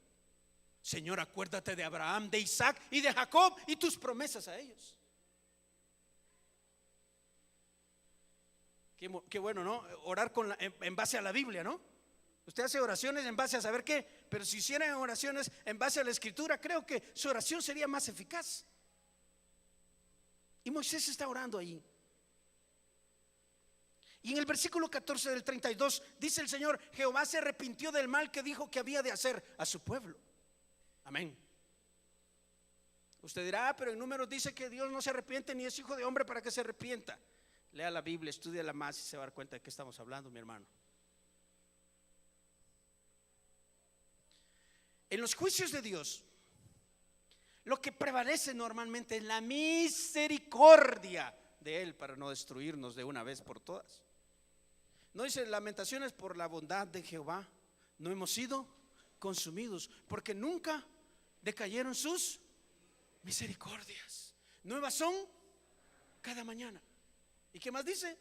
Señor, acuérdate de Abraham, de Isaac y de Jacob y tus promesas a ellos. Qué bueno, ¿no? Orar en base a la Biblia, ¿no? Usted hace oraciones en base a saber qué, pero si hicieran oraciones en base a la Escritura, creo que su oración sería más eficaz. Y Moisés está orando ahí. Y en el versículo 14 del 32 dice el Señor: Jehová se arrepintió del mal que dijo que había de hacer a su pueblo. Amén. Usted dirá: pero en Números dice que Dios no se arrepiente ni es hijo de hombre para que se arrepienta. Lea la Biblia, estúdiala más y se va a dar cuenta de qué estamos hablando, mi hermano. En los juicios de Dios, lo que prevalece normalmente es la misericordia de Él para no destruirnos de una vez por todas. No dice Lamentaciones: por la bondad de Jehová no hemos sido consumidos, porque nunca decayeron sus misericordias. Nuevas son cada mañana. ¿Y qué más dice?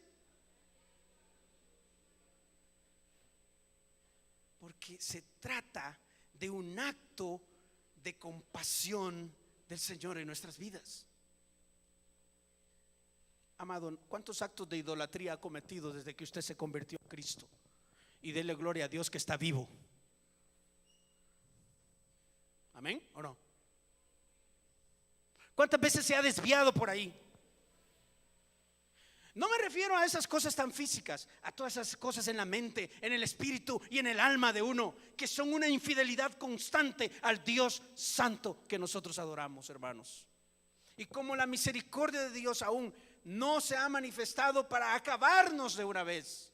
Porque se trata de un acto de compasión del Señor en nuestras vidas. Amado, ¿cuántos actos de idolatría ha cometido desde que usted se convirtió a Cristo? Y dele gloria a Dios que está vivo. ¿Amén o no? ¿Cuántas veces se ha desviado por ahí? No me refiero a esas cosas tan físicas, a todas esas cosas en la mente, en el espíritu y en el alma de uno, que son una infidelidad constante al Dios santo que nosotros adoramos, hermanos. Y como la misericordia de Dios aún no se ha manifestado para acabarnos de una vez.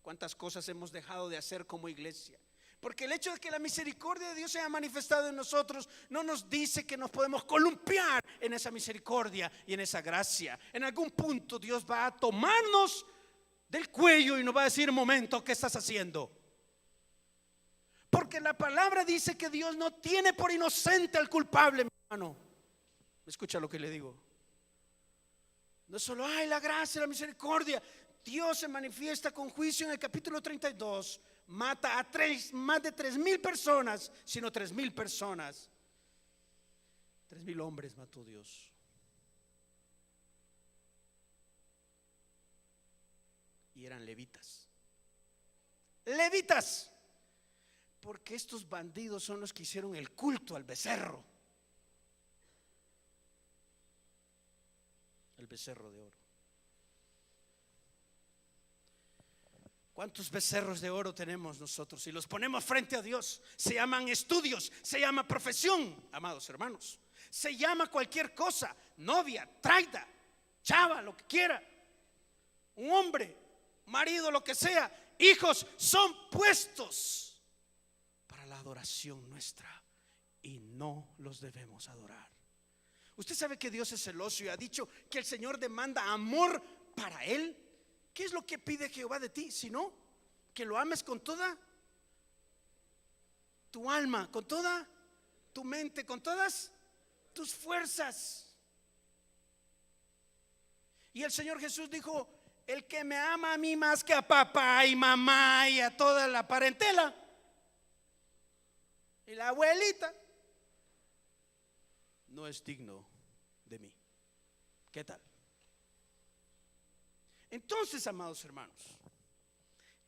¿Cuántas cosas hemos dejado de hacer como iglesia? Porque el hecho de que la misericordia de Dios se haya manifestado en nosotros no nos dice que nos podemos columpiar en esa misericordia y en esa gracia. En algún punto Dios va a tomarnos del cuello y nos va a decir: momento, ¿qué estás haciendo? Porque la palabra dice que Dios no tiene por inocente al culpable, mi hermano. Escucha lo que le digo. No solo hay la gracia y la misericordia. Dios se manifiesta con juicio en el capítulo 32. Mata a más de 3,000 personas, sino 3,000 personas. 3,000 hombres mató Dios. Y eran levitas. Levitas. Porque estos bandidos son los que hicieron el culto al becerro. El becerro de oro. ¿Cuántos becerros de oro tenemos nosotros? Y los ponemos frente a Dios. Se llaman estudios, se llama profesión, amados hermanos. Se llama cualquier cosa, novia, traida, chava, lo que quiera. Un hombre, marido, lo que sea. Hijos son puestos para la adoración nuestra y no los debemos adorar. Usted sabe que Dios es celoso y ha dicho que el Señor demanda amor para Él. ¿Qué es lo que pide Jehová de ti? Sino que lo ames con toda tu alma, con toda tu mente, con todas tus fuerzas. Y el Señor Jesús dijo: el que me ama a mí más que a papá y mamá y a toda la parentela y la abuelita, no es digno de mí. ¿Qué tal? Entonces, amados hermanos,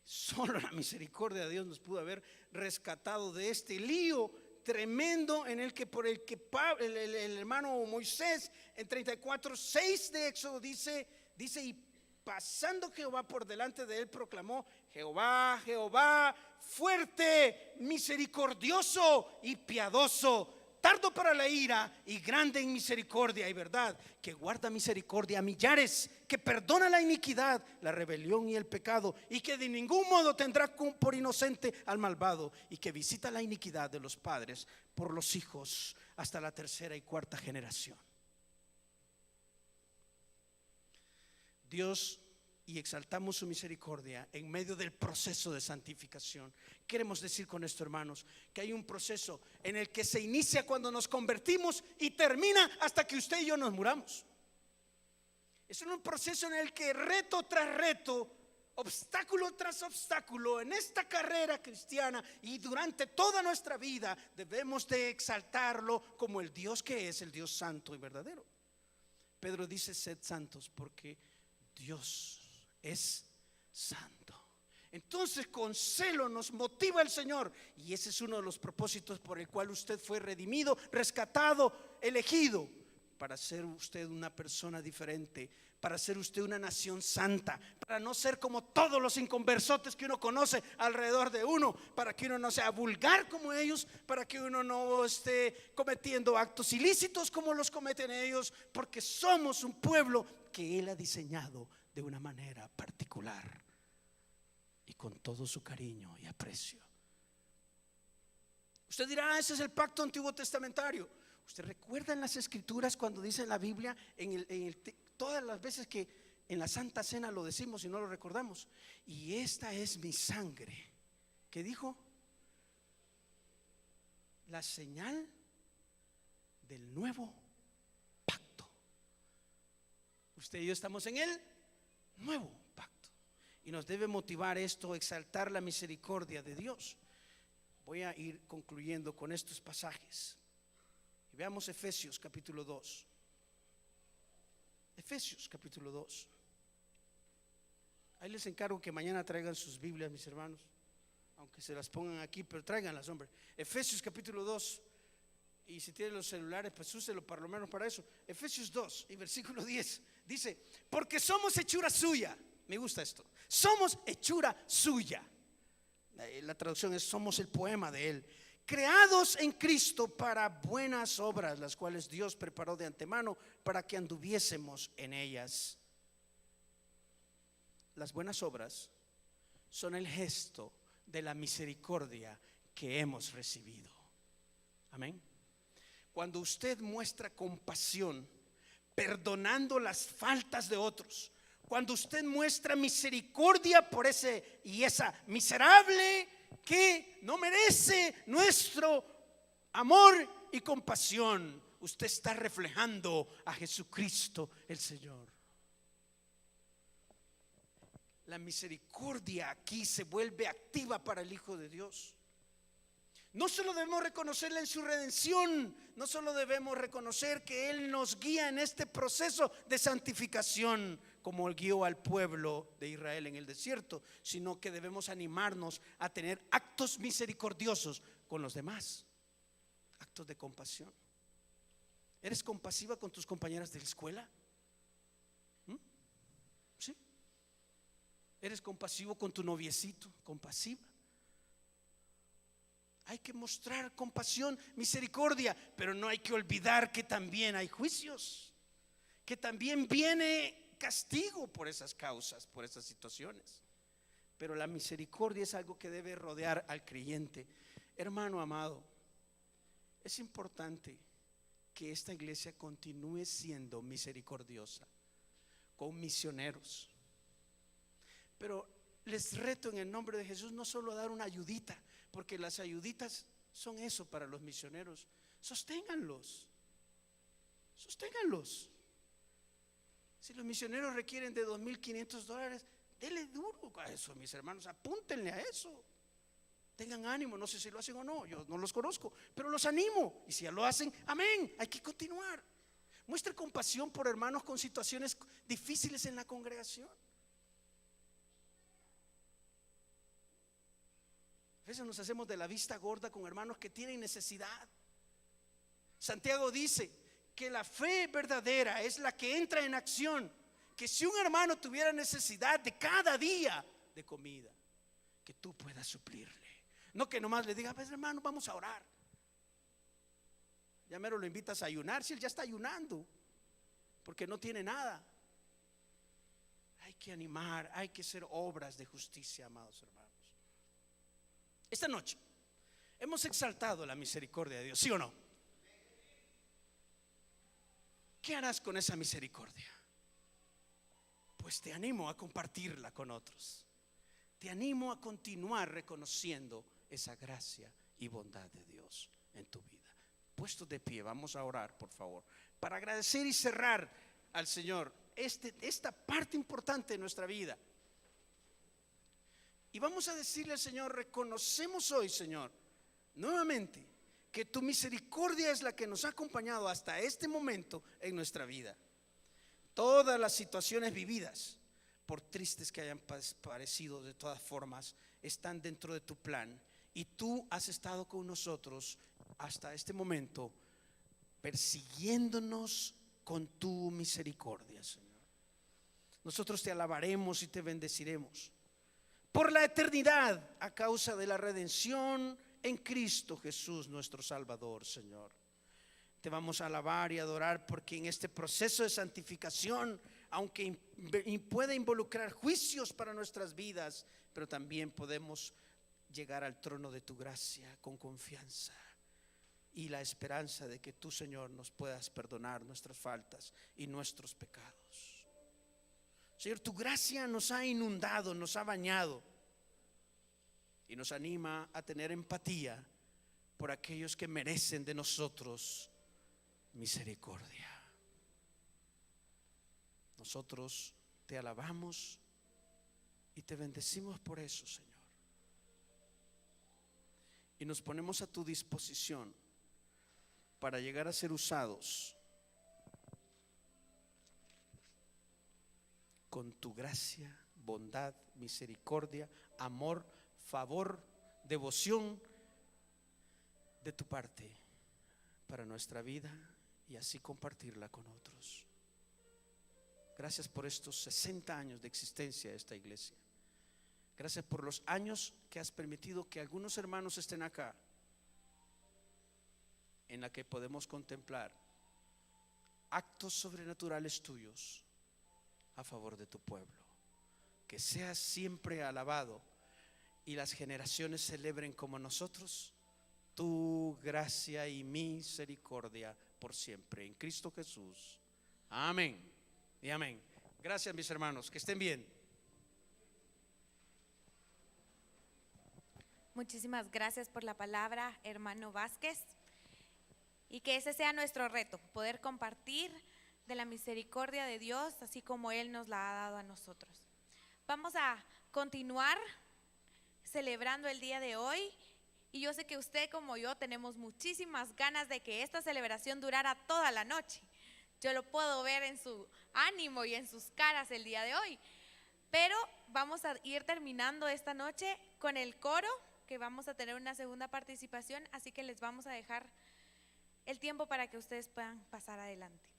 solo la misericordia de Dios nos pudo haber rescatado de este lío tremendo en el que por el que el hermano Moisés en 34:6 de Éxodo dice: y pasando Jehová por delante de él proclamó: Jehová, Jehová, fuerte, misericordioso y piadoso, tardo para la ira y grande en misericordia y verdad, que guarda misericordia a millares, que perdona la iniquidad, la rebelión y el pecado, y que de ningún modo tendrá por inocente al malvado, y que visita la iniquidad de los padres por los hijos hasta la tercera y cuarta generación. Dios, y exaltamos su misericordia en medio del proceso de santificación. Queremos decir con esto, hermanos, que hay un proceso en el que se inicia cuando nos convertimos y termina hasta que usted y yo nos muramos. Es un proceso en el que reto tras reto, obstáculo tras obstáculo, en esta carrera cristiana y durante toda nuestra vida debemos de exaltarlo como el Dios que es, el Dios santo y verdadero. Pedro dice: sed santos porque Dios es santo. Entonces con celo nos motiva el Señor, y ese es uno de los propósitos por el cual usted fue redimido, rescatado, elegido, para ser usted una persona diferente, para ser usted una nación santa, para no ser como todos los inconversotes que uno conoce alrededor de uno, para que uno no sea vulgar como ellos, para que uno no esté cometiendo actos ilícitos como los cometen ellos, porque somos un pueblo que Él ha diseñado de una manera particular y con todo su cariño y aprecio. Usted dirá: ese es el pacto antiguo testamentario. Usted recuerda en las escrituras cuando dice en la Biblia, todas las veces que en la Santa Cena lo decimos y no lo recordamos: y esta es mi sangre. ¿Qué dijo? La señal del nuevo pacto. Usted y yo estamos en el nuevo pacto, y nos debe motivar esto, exaltar la misericordia de Dios. Voy a ir concluyendo con estos pasajes y veamos Efesios capítulo 2. Efesios capítulo 2. Ahí les encargo que mañana traigan sus Biblias, mis hermanos, aunque se las pongan aquí, pero tráiganlas, hombre. Efesios capítulo 2. Y si tienen los celulares, pues úselo por lo menos para eso. Efesios 2 y versículo 10 dice: porque somos hechura suya. Me gusta esto: somos hechura suya. La traducción es: somos el poema de Él, creados en Cristo para buenas obras, las cuales Dios preparó de antemano para que anduviésemos en ellas. Las buenas obras son el gesto de la misericordia que hemos recibido. Amén. Cuando usted muestra compasión, perdonando las faltas de otros, cuando usted muestra misericordia por ese y esa miserable que no merece nuestro amor y compasión, usted está reflejando a Jesucristo el Señor. La misericordia aquí se vuelve activa para el Hijo de Dios. No solo debemos reconocerle en su redención, no solo debemos reconocer que Él nos guía en este proceso de santificación, como Él guió al pueblo de Israel en el desierto, sino que debemos animarnos a tener actos misericordiosos con los demás, actos de compasión. ¿Eres compasiva con tus compañeras de la escuela? ¿Sí? ¿Eres compasivo con tu noviecito? ¿Compasiva? Hay que mostrar compasión, misericordia, pero no hay que olvidar que también hay juicios, que también viene castigo por esas causas, por esas situaciones. Pero la misericordia es algo que debe rodear al creyente. Hermano amado, es importante que esta iglesia continúe siendo misericordiosa con misioneros. Pero les reto en el nombre de Jesús no solo a dar una ayudita, porque las ayuditas son eso para los misioneros. Sosténganlos. Si los misioneros requieren de $2,500, denle duro a eso, mis hermanos. Apúntenle a eso. Tengan ánimo, no sé si lo hacen o no, yo no los conozco, pero los animo. Y si ya lo hacen, amén, hay que continuar. Muestre compasión por hermanos con situaciones difíciles en la congregación. A veces nos hacemos de la vista gorda con hermanos que tienen necesidad. Santiago dice que la fe verdadera es la que entra en acción. Que si un hermano tuviera necesidad de cada día de comida, que tú puedas suplirle. No que nomás le digas, pues hermano, vamos a orar. Ya mero lo invitas a ayunar, si él ya está ayunando, porque no tiene nada. Hay que animar, hay que hacer obras de justicia, amados hermanos. Esta noche hemos exaltado la misericordia de Dios, ¿sí o no? ¿Qué harás con esa misericordia? Pues te animo a compartirla con otros. Te animo a continuar reconociendo esa gracia y bondad de Dios en tu vida. Puestos de pie, vamos a orar, por favor, para agradecer y cerrar al Señor esta parte importante de nuestra vida. Y vamos a decirle al Señor, reconocemos hoy, Señor, nuevamente, que tu misericordia es la que nos ha acompañado hasta este momento en nuestra vida. Todas las situaciones vividas, por tristes que hayan parecido, de todas formas, están dentro de tu plan. Y tú has estado con nosotros hasta este momento, persiguiéndonos con tu misericordia, Señor. Nosotros te alabaremos y te bendeciremos por la eternidad a causa de la redención en Cristo Jesús, nuestro Salvador, Señor. Te vamos a alabar y adorar porque en este proceso de santificación, aunque puede involucrar juicios para nuestras vidas, pero también podemos llegar al trono de tu gracia con confianza y la esperanza de que tú, Señor, nos puedas perdonar nuestras faltas y nuestros pecados. Señor, tu gracia nos ha inundado, nos ha bañado y nos anima a tener empatía por aquellos que merecen de nosotros misericordia. Nosotros te alabamos y te bendecimos por eso, Señor. Y nos ponemos a tu disposición para llegar a ser usados con tu gracia, bondad, misericordia, amor, favor, devoción de tu parte para nuestra vida y así compartirla con otros. Gracias por estos 60 años de existencia de esta iglesia. Gracias por los años que has permitido que algunos hermanos estén acá, en la que podemos contemplar actos sobrenaturales tuyos a favor de tu pueblo. Que seas siempre alabado y las generaciones celebren como nosotros tu gracia y misericordia por siempre en Cristo Jesús. Amén y amén. Gracias, mis hermanos, que estén bien. Muchísimas gracias por la palabra, hermano Vázquez. Y que ese sea nuestro reto, poder compartir de la misericordia de Dios, así como Él nos la ha dado a nosotros. Vamos a continuar celebrando el día de hoy Y yo sé que usted como yo tenemos muchísimas ganas de que esta celebración durara toda la noche. Yo lo puedo ver en su ánimo y en sus caras el día de hoy. Pero vamos a ir terminando esta noche con el coro, que vamos a tener una segunda participación, así que les vamos a dejar el tiempo para que ustedes puedan pasar adelante.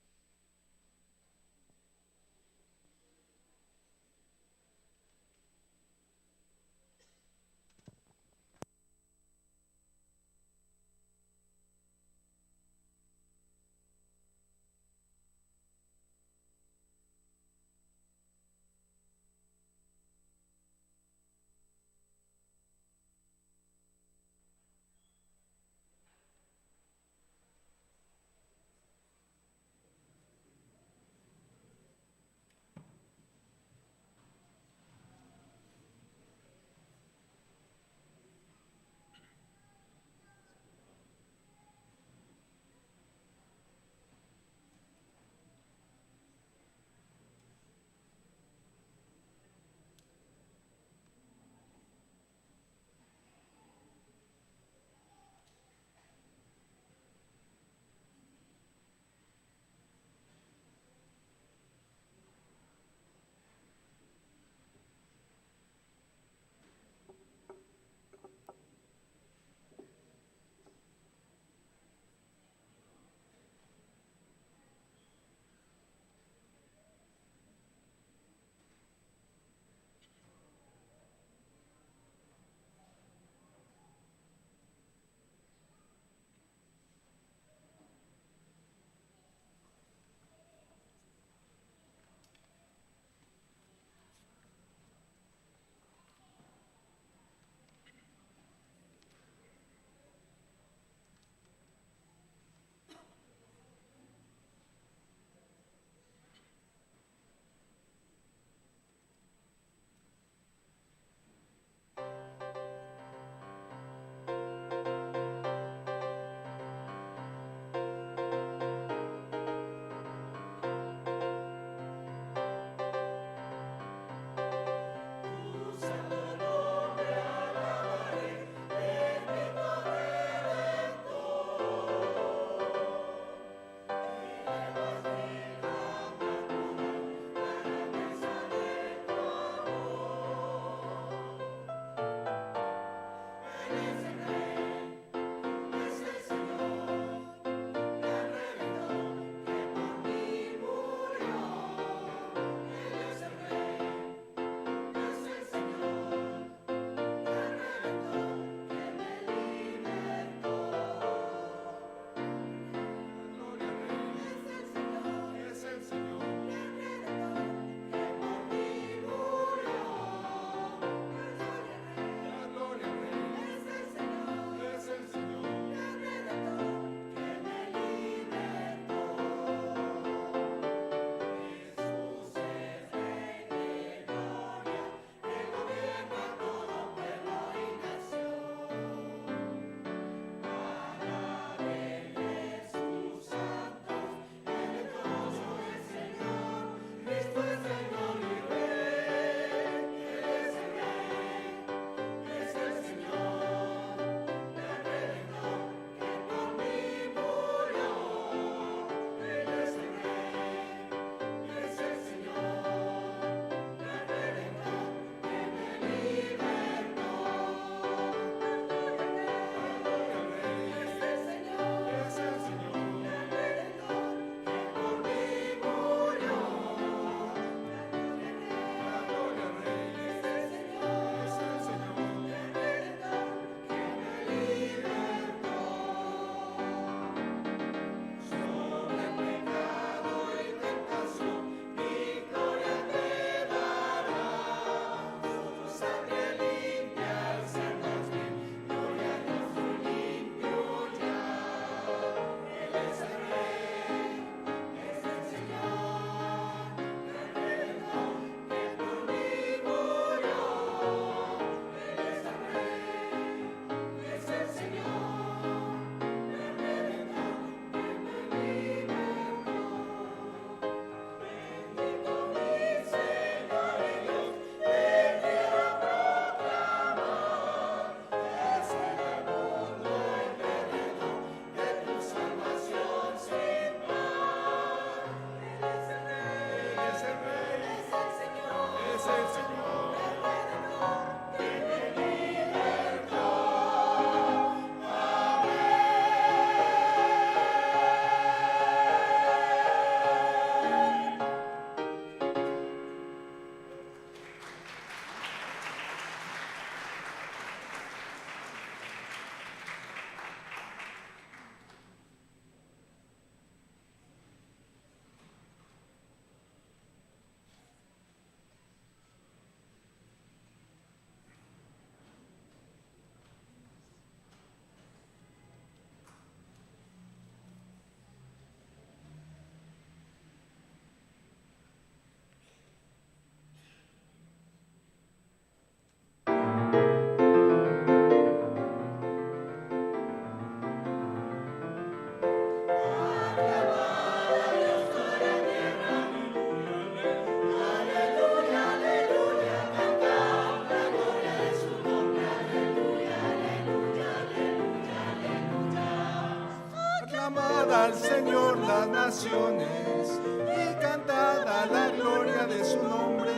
Señor las naciones, y cantad a la gloria de su nombre,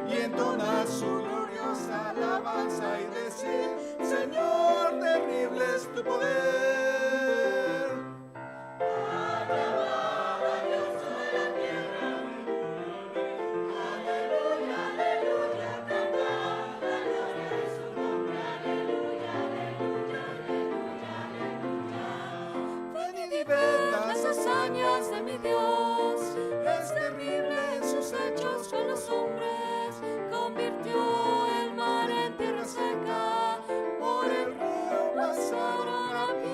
y entonad su gloriosa alabanza y decir, Señor, terrible es tu poder. Las hazañas de mi Dios, es terrible en sus hechos con los hombres, convirtió el mar en tierra seca, por el río pasaron a pie.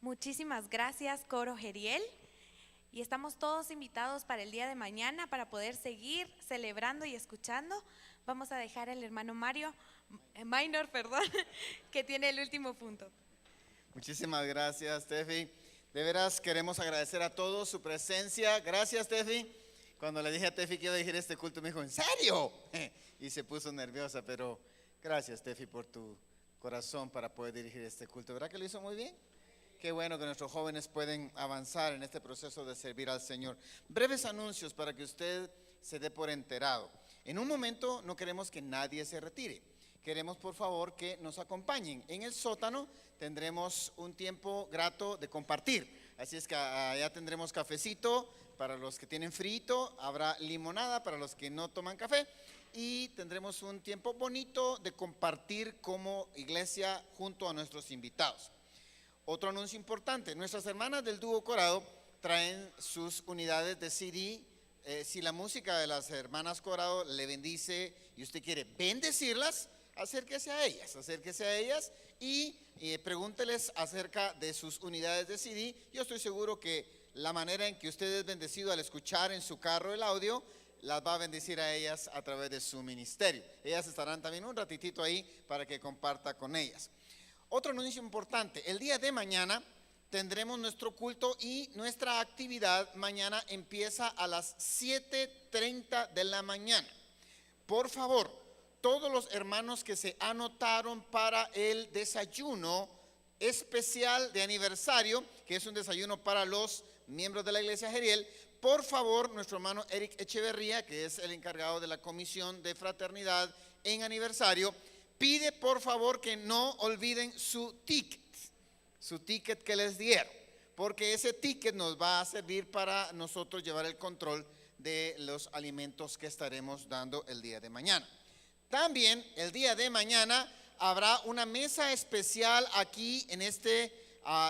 Muchísimas gracias, Coro Jeriel. Y estamos todos invitados para el día de mañana para poder seguir celebrando y escuchando. Vamos a dejar al hermano Minor, que tiene el último punto. Muchísimas gracias, Tefi. De veras queremos agradecer a todos su presencia. Gracias, Tefi. Cuando le dije a Tefi que iba a dirigir este culto, me dijo, ¿en serio? Y se puso nerviosa, pero gracias, Tefi, por tu corazón para poder dirigir este culto. ¿Verdad que lo hizo muy bien? Qué bueno que nuestros jóvenes pueden avanzar en este proceso de servir al Señor. Breves anuncios para que usted se dé por enterado. En un momento no queremos que nadie se retire. Queremos, por favor, que nos acompañen. En el sótano tendremos un tiempo grato de compartir. Así es que allá tendremos cafecito para los que tienen frito, habrá limonada para los que no toman café y tendremos un tiempo bonito de compartir como iglesia junto a nuestros invitados. Otro anuncio importante, nuestras hermanas del dúo Corado traen sus unidades de CD. Si la música de las hermanas Corado le bendice y usted quiere bendecirlas, acérquese a ellas y pregúnteles acerca de sus unidades de CD. Yo estoy seguro que la manera en que usted es bendecido al escuchar en su carro el audio, las va a bendecir a ellas a través de su ministerio. Ellas estarán también un ratitito ahí para que comparta con ellas. Otro anuncio importante, el día de mañana tendremos nuestro culto y nuestra actividad mañana empieza a las 7:30 de la mañana. Por favor, todos los hermanos que se anotaron para el desayuno especial de aniversario, que es un desayuno para los miembros de la iglesia Jeriel, por favor, nuestro hermano Eric Echeverría, que es el encargado de la comisión de fraternidad en aniversario, pide por favor que no olviden su ticket que les dieron, porque ese ticket nos va a servir para nosotros llevar el control de los alimentos que estaremos dando el día de mañana. También el día de mañana habrá una mesa especial aquí en este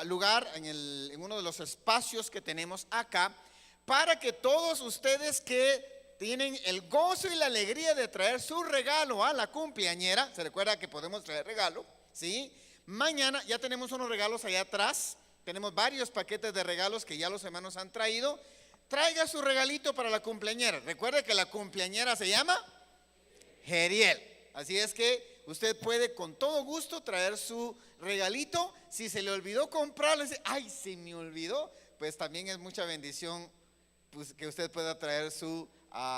lugar, en uno de los espacios que tenemos acá, para que todos ustedes que tienen el gozo y la alegría de traer su regalo a la cumpleañera, se recuerda que podemos traer regalo, ¿sí? Mañana ya tenemos unos regalos allá atrás, tenemos varios paquetes de regalos que ya los hermanos han traído. Traiga su regalito para la cumpleañera. Recuerde que la cumpleañera se llama Geriel. Así es que usted puede con todo gusto traer su regalito. Si se le olvidó comprarlo, dice, ay, se me olvidó, pues también es mucha bendición, pues, que usted pueda traer su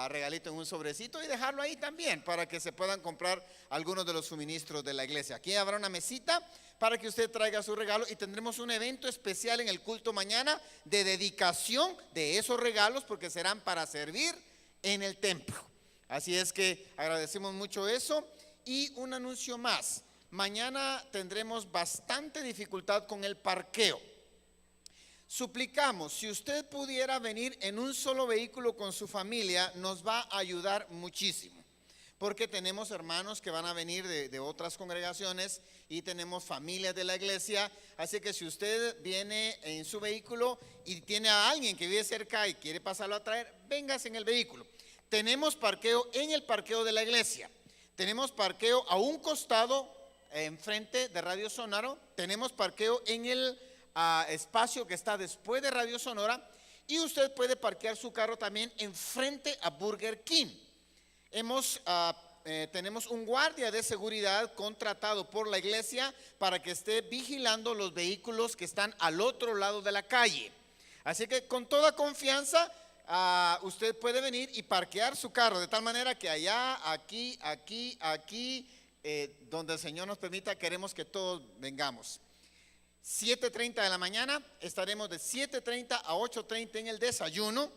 regalito en un sobrecito y dejarlo ahí también para que se puedan comprar algunos de los suministros de la iglesia. Aquí habrá una mesita para que usted traiga su regalo y tendremos un evento especial en el culto mañana de dedicación de esos regalos, porque serán para servir en el templo. Así es que agradecemos mucho eso. Y un anuncio más: mañana tendremos bastante dificultad con el parqueo. Suplicamos, si usted pudiera venir en un solo vehículo con su familia, nos va a ayudar muchísimo, porque tenemos hermanos que van a venir de otras congregaciones y tenemos familias de la iglesia. Así que si usted viene en su vehículo y tiene a alguien que vive cerca y quiere pasarlo a traer, véngase en el vehículo. Tenemos parqueo en el parqueo de la iglesia, tenemos parqueo a un costado enfrente de Radio Sonora, tenemos parqueo en el espacio que está después de Radio Sonora, y usted puede parquear su carro también enfrente a Burger King. Tenemos un guardia de seguridad contratado por la iglesia para que esté vigilando los vehículos que están al otro lado de la calle. Así que con toda confianza usted puede venir y parquear su carro de tal manera que allá, aquí, donde el Señor nos permita, queremos que todos vengamos. 7:30 de la mañana, estaremos de 7:30 a 8:30 en el desayuno.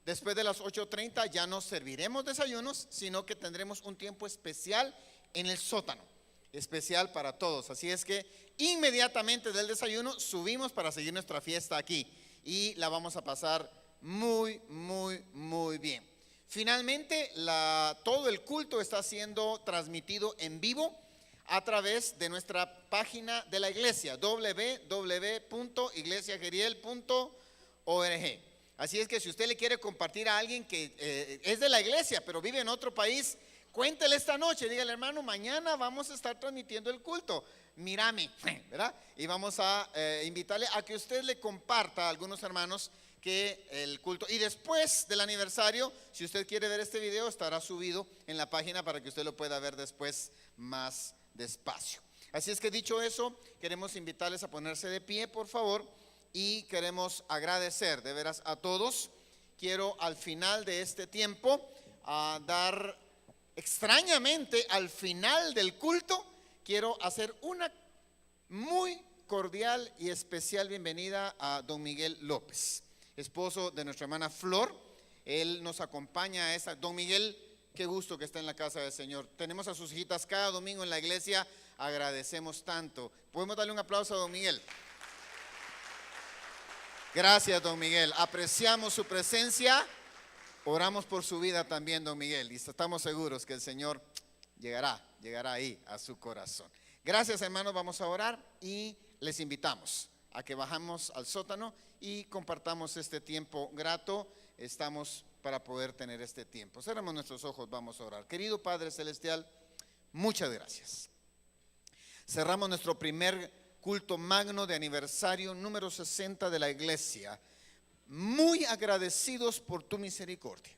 Después de las 8:30 ya no serviremos desayunos, sino que tendremos un tiempo especial en el sótano, especial para todos. Así es que inmediatamente del desayuno subimos para seguir nuestra fiesta aquí y la vamos a pasar muy, muy, muy bien. Finalmente, todo el culto está siendo transmitido en vivo a través de nuestra página de la iglesia, www.iglesiageriel.org. Así es que si usted le quiere compartir a alguien que es de la iglesia pero vive en otro país, cuéntele esta noche, dígale, hermano, mañana vamos a estar transmitiendo el culto, mírame, ¿verdad? Y vamos a invitarle a que usted le comparta a algunos hermanos que el culto, y después del aniversario, si usted quiere ver este video, estará subido en la página para que usted lo pueda ver después más despacio. Así es que dicho eso, queremos invitarles a ponerse de pie, por favor, y queremos agradecer de veras a todos. Quiero al final de este tiempo dar, extrañamente al final del culto, quiero hacer una muy cordial y especial bienvenida a don Miguel López, esposo de nuestra hermana Flor. Él nos acompaña a esta. Don Miguel, qué gusto que está en la casa del Señor. Tenemos a sus hijitas cada domingo en la iglesia. Agradecemos tanto. ¿Podemos darle un aplauso a don Miguel? Gracias, don Miguel. Apreciamos su presencia. Oramos por su vida también, don Miguel. Y estamos seguros que el Señor llegará ahí a su corazón. Gracias, hermanos. Vamos a orar y les invitamos a que bajamos al sótano y compartamos este tiempo grato. Estamos para poder tener este tiempo. Cerramos nuestros ojos, vamos a orar. Querido Padre Celestial, muchas gracias. Cerramos nuestro primer culto magno de aniversario número 60 de la iglesia, muy agradecidos por tu misericordia.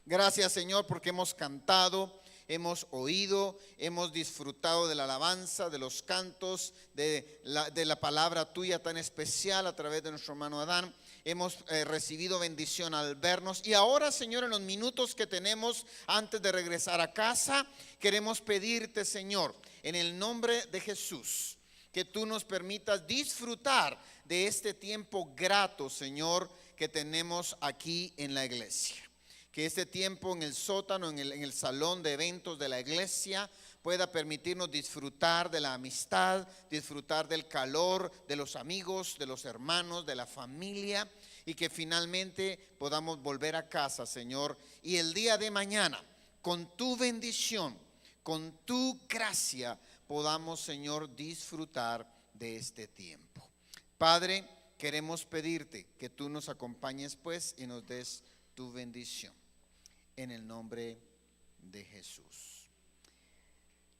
Gracias, Señor, porque hemos cantado, hemos oído, hemos disfrutado de la alabanza, de los cantos, de la palabra tuya tan especial a través de nuestro hermano Adán. Hemos recibido bendición al vernos. Y ahora, Señor, en los minutos que tenemos antes de regresar a casa, queremos pedirte, Señor, en el nombre de Jesús, que tú nos permitas disfrutar de este tiempo grato, Señor, que tenemos aquí en la iglesia. Que este tiempo en el sótano, en el salón de eventos de la iglesia, pueda permitirnos disfrutar de la amistad, disfrutar del calor de los amigos, de los hermanos, de la familia, y que finalmente podamos volver a casa, Señor, y el día de mañana, con tu bendición, con tu gracia, podamos, Señor, disfrutar de este tiempo. Padre, queremos pedirte que tú nos acompañes pues y nos des tu bendición. en el nombre de Jesús.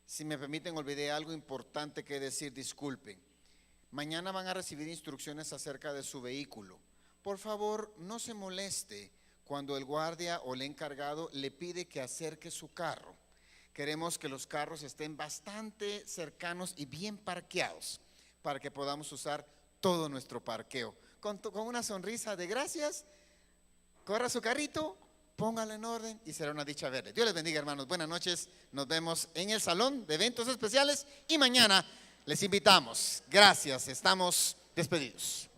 Si me permiten, olvidé algo importante que decir, disculpen. Mañana van a recibir instrucciones acerca de su vehículo. Por favor, no se moleste cuando el guardia o el encargado le pide que acerque su carro. Queremos que los carros estén bastante cercanos y bien parqueados para que podamos usar todo nuestro parqueo. Con una sonrisa de gracias, corra su carrito, póngalo en orden y será una dicha verle. Dios les bendiga, hermanos. Buenas noches. Nos vemos en el salón de eventos especiales y mañana les invitamos. Gracias. Estamos despedidos.